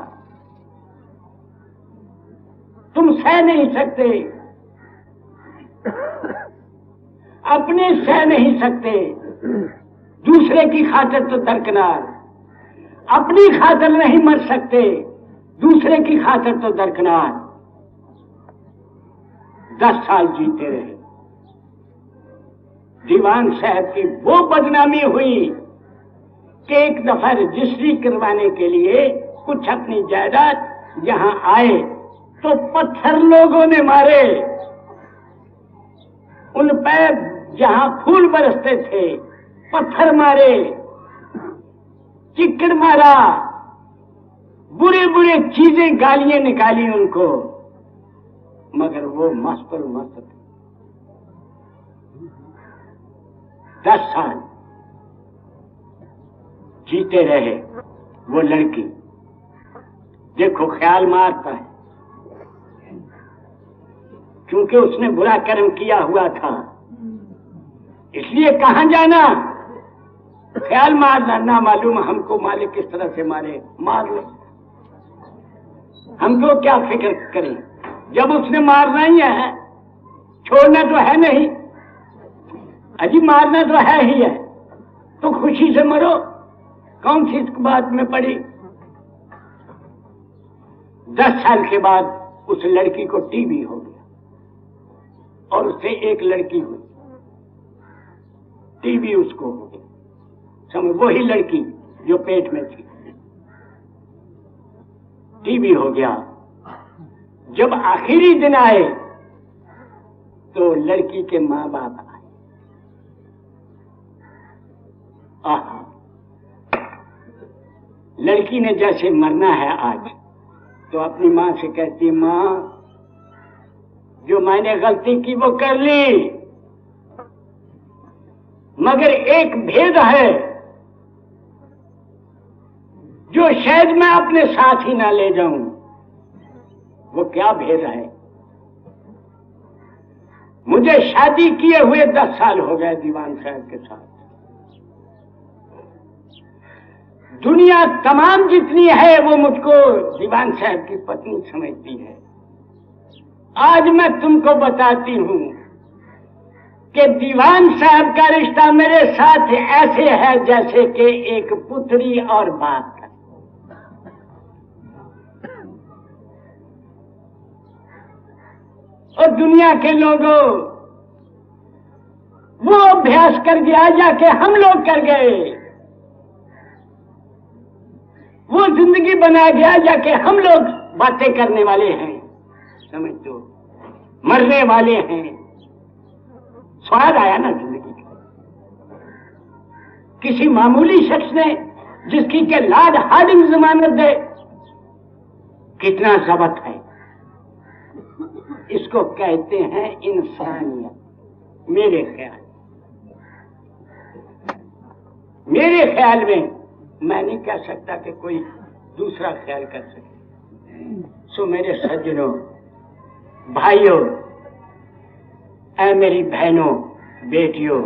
तुम सह नहीं सकते, अपने सह नहीं सकते, दूसरे की खातिर तो दरकिनार, अपनी खातिर नहीं मर सकते, दूसरे की खातिर तो दरकिनार। 10 साल जीते रहे। दीवान साहब की वो बदनामी हुई कि एक दफा रजिस्ट्री करवाने के लिए कुछ अपनी जायदाद यहां आए तो पत्थर लोगों ने मारे, उन पर जहां फूल बरसते थे पत्थर मारे, चिक्कड़ मारा, बुरे बुरे चीजें गालियां निकाली उनको, मगर वो मस्त और मस्त थे। 10 साल जीते रहे। वो लड़की देखो ख्याल मारता है, क्योंकि उसने बुरा कर्म किया हुआ था, इसलिए कहां जाना, ख्याल मारना, ना मालूम हमको मालिक किस तरह से मारे, मार लो। हमको क्या फिक्र करें, जब उसने मारना ही है, छोड़ना तो है नहीं, अजी मारना तो है ही है, तो खुशी से मरो, कौन सी बात में पड़ी। 10 साल के बाद उस लड़की को टीबी हो गया और उससे एक लड़की हुई, टीबी उसको हो गया, समझ, वही लड़की जो पेट में थी, टीबी हो गया। जब आखिरी दिन आए तो लड़की के माँ बाप आए, लड़की ने जैसे मरना है आज, तो अपनी माँ से कहती, माँ जो मैंने गलती की वो कर ली, मगर एक भेद है जो शायद मैं अपने साथ ही ना ले जाऊं। वो क्या भेद है? मुझे शादी किए हुए 10 साल हो गए दीवान साहब के साथ। दुनिया तमाम जितनी है वो मुझको दीवान साहब की पत्नी समझती है। आज मैं तुमको बताती हूं कि दीवान साहब का रिश्ता मेरे साथ ऐसे है जैसे कि एक पुत्री और बाप का। और दुनिया के लोगों वो अभ्यास कर गया जाके हम लोग कर गए, वो जिंदगी बना गया जाके हम लोग बातें करने वाले हैं, समझ दो, मरने वाले हैं। स्वाद आया ना जिंदगी का। किसी मामूली शख्स ने जिसकी के लॉर्ड हार्डिंग जमानत दे, कितना जबत है। इसको कहते हैं इंसानियत। मेरे ख्याल में मैं नहीं कह सकता कि कोई दूसरा ख्याल कर सके। सो मेरे सज्जनों, भाइयों, ऐ मेरी बहनों, बेटियों,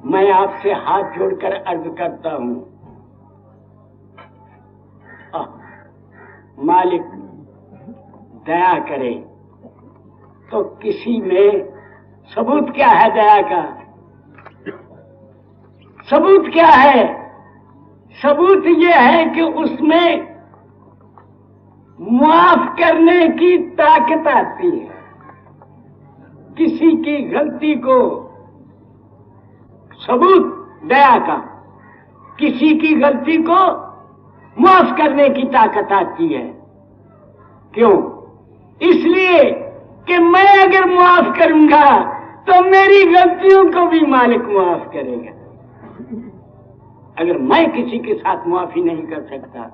मैं आपसे हाथ जोड़कर अर्ज करता हूं, मालिक दया करे तो किसी में सबूत क्या है दया का? सबूत क्या है? सबूत यह है कि उसमें माफ करने की ताकत आती है। किसी की गलती को, सबूत दया का, किसी की गलती को माफ करने की ताकत आती है। क्यों? इसलिए कि मैं अगर माफ करूंगा तो मेरी गलतियों को भी मालिक माफ करेगा। अगर मैं किसी के साथ माफी नहीं कर सकता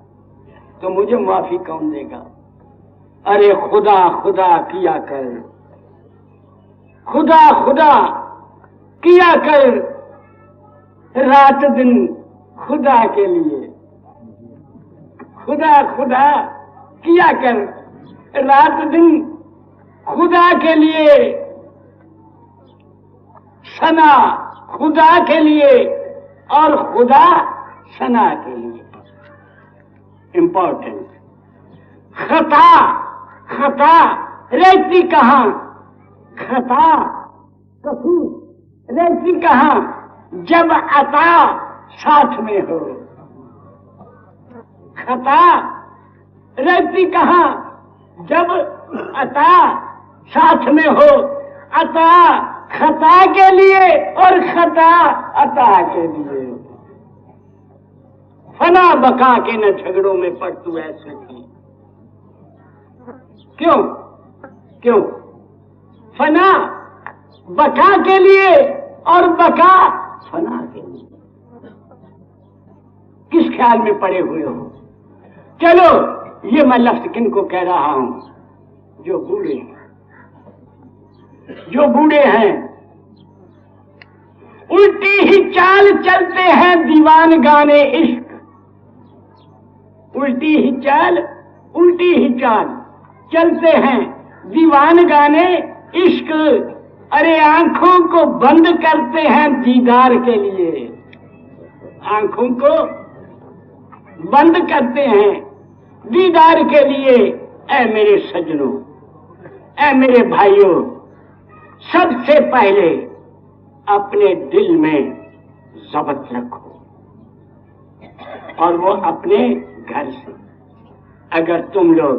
तो मुझे माफी कौन देगा? अरे खुदा खुदा किया कर, खुदा खुदा किया कर, रात दिन खुदा के लिए, खुदा खुदा किया कर, रात दिन खुदा के लिए, सना खुदा के लिए और खुदा सना के लिए। इंपॉर्टेंट। खता, खता रहती कहां? खता कसूर रहती कहां? जब अता साथ में हो। खता रहती कहां? जब अता साथ में हो। अता खता के लिए और खता अता के लिए। फना बका के न झगड़ों में पड़ तू ऐसे थी। क्यों? क्यों? फना बका के लिए और बका फना के लिए। किस ख्याल में पड़े हुए हो? चलो, ये मैं लफ्ज किन को कह रहा हूं? जो बूढ़े हैं, जो बूढ़े हैं। उल्टी ही चाल चलते हैं दीवान गाने इश्क। उल्टी ही चाल, उल्टी ही चाल चलते हैं दीवान गाने इश्क। अरे आंखों को बंद करते हैं दीदार के लिए। आंखों को बंद करते हैं दीदार के लिए ऐ मेरे सज्जनों, ऐ मेरे भाइयों, सबसे पहले अपने दिल में ज़ब्त रखो, और वो अपने घर से। अगर तुम लोग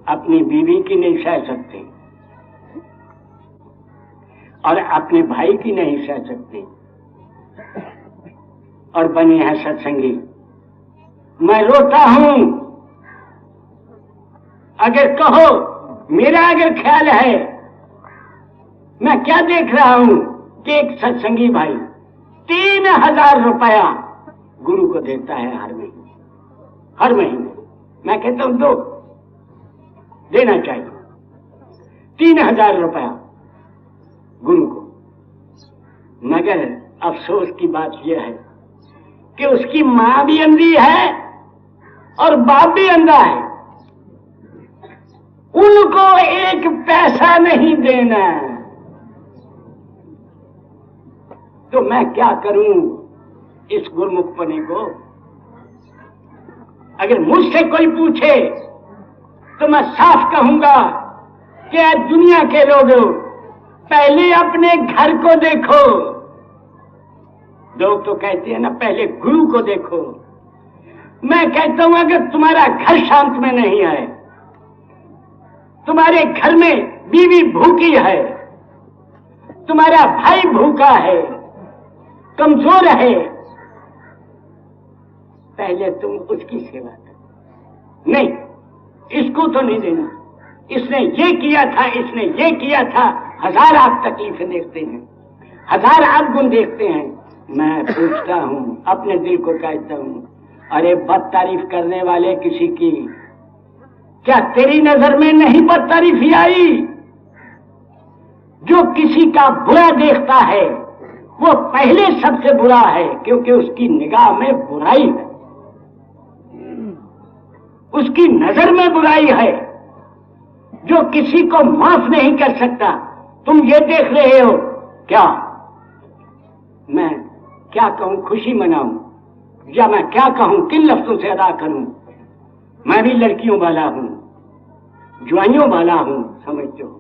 अपनी बीवी की नहीं सह सकते और अपने भाई की नहीं सह सकते और बने हैं सत्संगी, मैं रोता हूं। अगर कहो, मेरा अगर ख्याल है, मैं क्या देख रहा हूं कि एक सत्संगी भाई 3000 रुपया गुरु को देता है हर महीने। मैं कहता हूं दो, देना चाहिए 3000 रुपया गुरु को। मगर अफसोस की बात यह है कि उसकी मां भी अंधी है और बाप भी अंधा है, उनको एक पैसा नहीं देना। तो मैं क्या करूं इस गुरमुखपने को? अगर मुझसे कोई पूछे तो मैं साफ कहूंगा कि आज दुनिया के लोगों, पहले अपने घर को देखो। लोग तो कहते हैं ना, पहले गुरु को देखो। मैं कहता हूं, अगर तुम्हारा घर शांत में नहीं है, तुम्हारे घर में बीवी भूखी है, तुम्हारा भाई भूखा है, कमजोर है, पहले तुम उसकी सेवा करो। नहीं, इसको तो नहीं देना, इसने ये किया था, इसने ये किया था। 1000 आप तकलीफें देखते हैं, 1000 आप गुण देखते हैं। मैं पूछता हूं, अपने दिल को कहता हूं, अरे बद तारीफ करने वाले किसी की, क्या तेरी नजर में नहीं बद तारीफी आई? जो किसी का बुरा देखता है वो पहले सबसे बुरा है, क्योंकि उसकी निगाह में बुराई है, उसकी नजर में बुराई है। जो किसी को माफ नहीं कर सकता, तुम ये देख रहे हो क्या? मैं क्या कहूं, खुशी मनाऊं या मैं क्या कहूं, किन लफ्जों से अदा करूं? मैं भी लड़कियों वाला हूं, जुआनियों वाला हूं, समझते हो।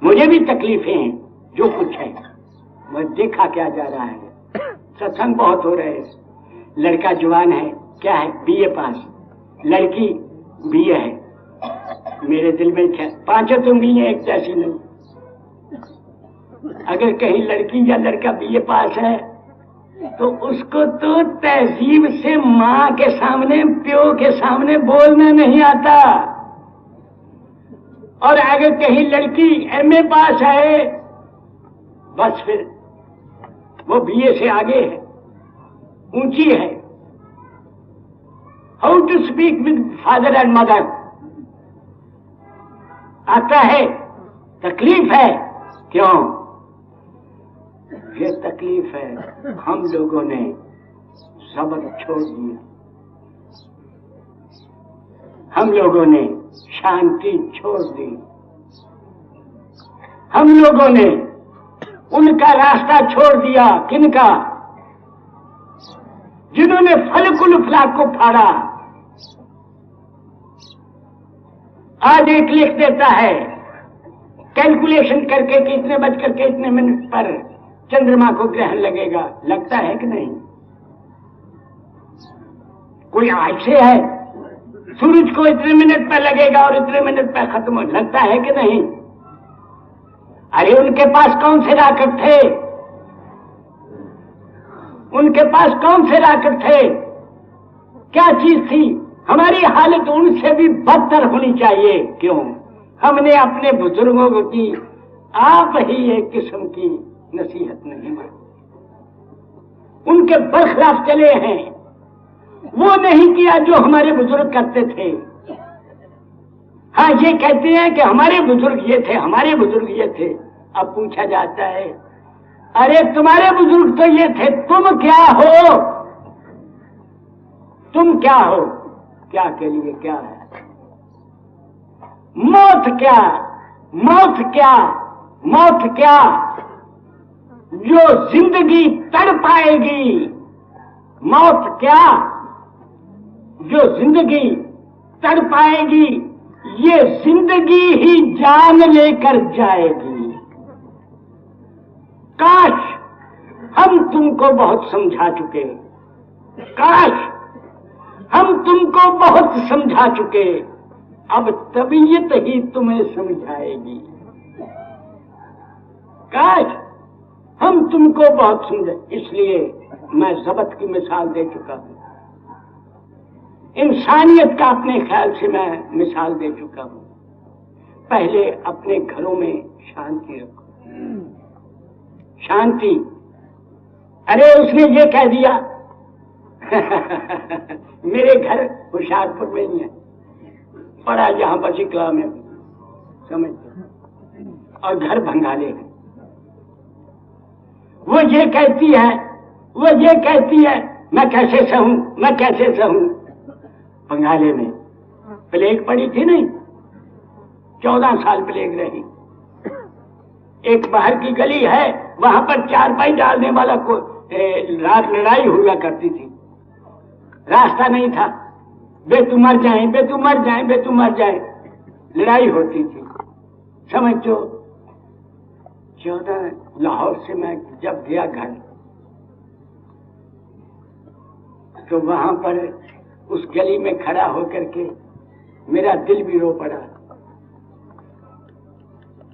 मुझे भी तकलीफें हैं, जो कुछ है। मैं देखा क्या जा रहा है, सत्संग बहुत हो रहे हैं। लड़का जवान है, क्या है, बीए पास, लड़की बीए है। मेरे दिल में क्या, पांचों तुम भी हैं, एक जैसी नहीं। अगर कहीं लड़की या लड़का बीए पास है तो उसको तो तहजीब से मां के सामने, प्यो के सामने बोलना नहीं आता। और अगर कहीं लड़की एमए पास है, बस फिर वो बीए से आगे है, ऊंची है। How to speak with father and mother आता है, तकलीफ है। क्यों ये तकलीफ है? हम लोगों ने सब्र छोड़ दिया, हम लोगों ने शांति छोड़ दी, हम लोगों ने उनका रास्ता छोड़ दिया। किनका? जिन्होंने फलकुल फलाक को फाड़ा। आज एक लिख देता है कैलकुलेशन करके कि इतने बज करके इतने मिनट पर चंद्रमा को ग्रहण लगेगा। लगता है कि नहीं? कोई ऐसे है, सूरज को इतने मिनट पर लगेगा और इतने मिनट पर खत्म हो, लगता है कि नहीं? अरे उनके पास कौन से रॉकेट थे? उनके पास कौन से रॉकेट थे? क्या चीज थी? हमारी हालत उनसे भी बदतर होनी चाहिए। क्यों? हमने अपने बुजुर्गों की आप ही एक किस्म की नसीहत नहीं मानी, उनके बरखिलाफ चले हैं, वो नहीं किया जो हमारे बुजुर्ग करते थे। हाँ, ये कहते हैं कि हमारे बुजुर्ग ये थे, हमारे बुजुर्ग ये थे। अब पूछा जाता है, अरे तुम्हारे बुजुर्ग तो ये थे, तुम क्या हो? तुम क्या हो? क्या के लिए क्या है? मौत क्या? मौत क्या? मौत क्या? जो जिंदगी तड़ पाएगी। मौत क्या? जो जिंदगी तड़पाएगी, ये जिंदगी ही जान लेकर जाएगी। काश हम तुमको बहुत समझा चुके, काश हम तुमको बहुत समझा चुके, अब तबीयत ही तुम्हें समझाएगी। काश हम तुमको बहुत समझे, इसलिए मैं जबत की मिसाल दे चुका हूं, इंसानियत का अपने ख्याल से मैं मिसाल दे चुका हूं। पहले अपने घरों में शांति रखो, शांति। अरे उसने ये कह दिया मेरे घर होशियारपुर में ही है, पड़ा यहां पर शिकला में, समझते, और घर भंगाले है। वो ये कहती है, वो ये कहती है, मैं कैसे सहूं, मैं कैसे सहूं। बंगाले में प्लेग पड़ी थी नहीं, 14 साल प्लेग रही। एक बाहर की गली है, वहां पर चारपाई डालने वाला को रात लड़ाई हुआ करती थी, रास्ता नहीं था, बे तू मर जाए, बे तू मर जाए, बे तू मर जाए, लड़ाई होती थी। समझो 14 लाहौर से मैं जब गया घर, तो वहां पर उस गली में खड़ा होकर के मेरा दिल भी रो पड़ा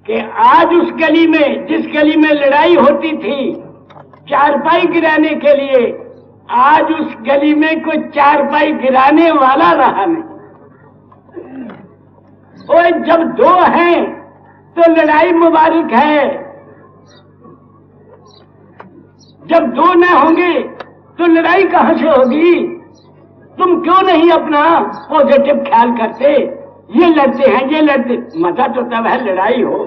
कि आज उस गली में, जिस गली में लड़ाई होती थी चारपाई गिराने के लिए, आज उस गली में कोई चारपाई गिराने वाला रहा नहीं। और जब दो हैं तो लड़ाई मुबारक है, जब दो न होंगे तो लड़ाई कहां से होगी। तुम क्यों नहीं अपना पॉजिटिव ख्याल करते, ये लड़ते हैं, ये लड़ते, मजा तो तब है लड़ाई हो,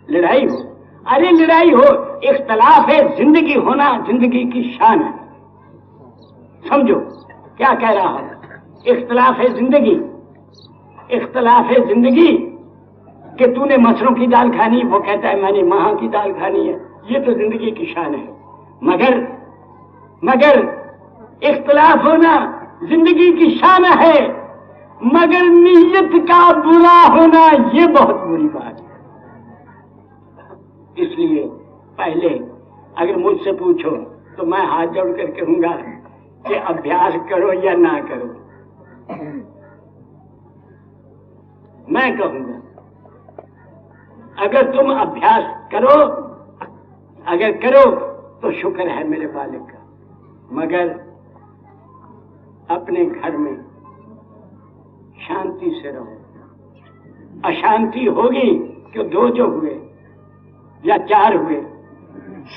लड़ाई हो। अरे लड़ाई हो, इख्तलाफ है, जिंदगी होना जिंदगी की शान है। समझो क्या कह रहा हूं, इख्तलाफ है जिंदगी, इख्तलाफ है जिंदगी। कि तूने मसरों की दाल खानी, वो कहता है मैंने महा की दाल खानी है, ये तो जिंदगी की शान है। मगर इख्तलाफ होना जिंदगी की शान है, मगर नीयत का बुरा होना ये बहुत बुरी बात है। इसलिए पहले अगर मुझसे पूछो तो मैं हाथ जोड़ कर कहूंगा कि अभ्यास करो या ना करो। मैं कहूंगा अगर तुम अभ्यास करो, अगर करो तो शुक्र है मेरे मालिक का, मगर अपने घर में शांति से रहो। अशांति होगी कि दो जो हुए या चार हुए,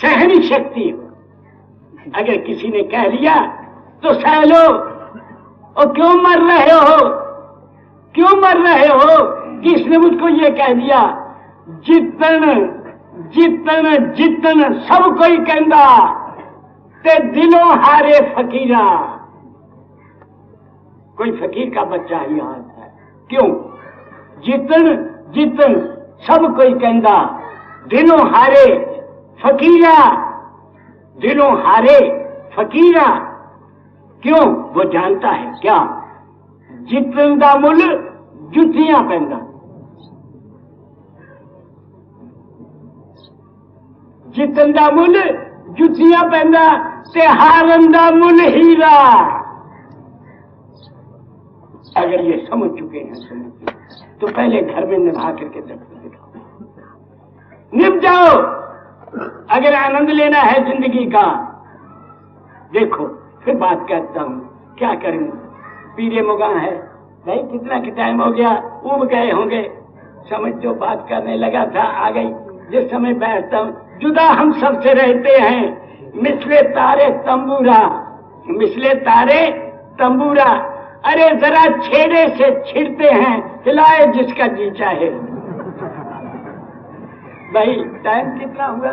सहनी शक्ति हो। अगर किसी ने कह लिया तो सह लो। और क्यों मर रहे हो, क्यों मर रहे हो? किसने मुझको ये कह दिया, जितन जितन जितन सब कोई कहता ते दिलों हारे फकीरा। कोई फकीर का बच्चा ही हाथ है, क्यों? जितन जितन सब कोई कहता दिलों हारे फकीरा, दिलों हारे फकीरा। क्यों? वो जानता है क्या, जितन दा मुल जुतियां पहनता, जितन दा मुल जुतियां पहनता ते हारन दा मुल हीरा। अगर ये समझ चुके हैं, समझ तो पहले घर में निभा करके दिखाओ, निभ जाओ। अगर आनंद लेना है जिंदगी का, देखो फिर बात करता हूं, क्या करूं? पीरे मुगा है भाई, कितना कि टाइम हो गया, उब गए होंगे। समझ जो बात करने लगा था आ गई। जिस समय बैठता हूं, जुदा हम सबसे रहते हैं, मिसले तारे तंबूरा, मिसले तारे तंबूरा। अरे जरा छेड़े से छिड़ते हैं, हिलाए जिसका जी चाहे। भाई टाइम कितना हुआ?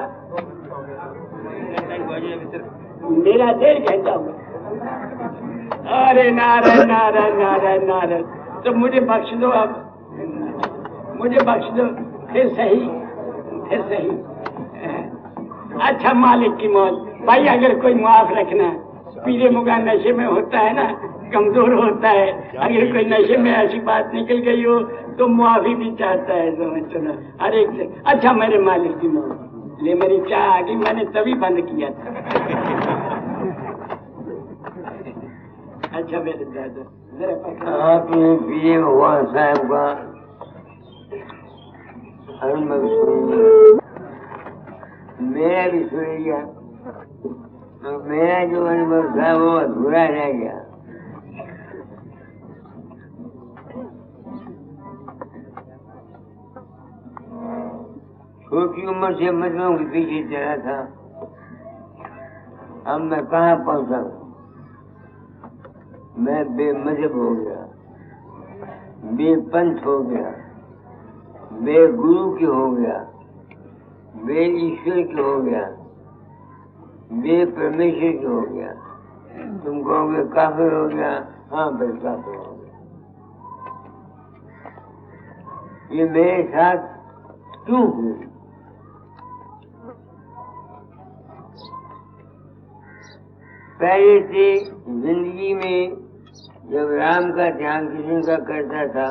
मेरा 1.5 घंटा हुआ। अरे नारायण नारायण नारायण नारायण, तो मुझे बख्श दो, अब मुझे बख्श दो। फिर सही, फिर सही। अच्छा मालिक की मौत। भाई अगर कोई माफ रखना, पीरे मुगा नशे में होता है ना, कमजोर होता है। अगर कोई नशे में ऐसी बात निकल गई हो तो मुआफी भी चाहता है, समझो ना, हर एक से। अच्छा मेरे मालिक की माँ ले, मेरी चाय आ गई, मैंने तभी बंद किया था। अच्छा मेरे दादा आपने पीए भगवान साहब का अनुभव सुनिए, मेरा भी सुनिए। तो मेरा जो अनुभव था वो अधूरा रह गया। छोटी उम्र से मजलों के पीछे चला था, अब मैं कहाँ पहुंचा। मैं बेमजहब हो गया, बेपंथ हो गया, बेगुरु के हो गया, बे ईश्वर के हो गया, बे परमेश्वर के हो गया। तुम कहोगे काफिर हो गया, हाँ भाई काफिर हो गया। ये मेरे साथ क्यों हुई? पहले से जिंदगी में जब राम का ध्यान कृष्ण का करता था,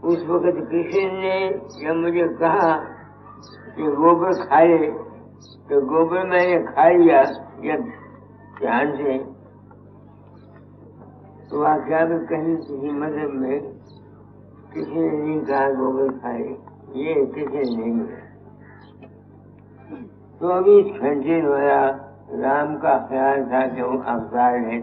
उस वक्त कृष्ण ने जब मुझे कहा कि गोबर खा ले, तो गोबर मैंने खा लिया जब ध्यान से। तो वाकया में कहीं किसी मजहब में किसी ने नहीं कहा गोबर खाए, ये किसी नहीं है। तो अभी 24 घंटे रोया, राम का ख्याल था कि वो अवतार है।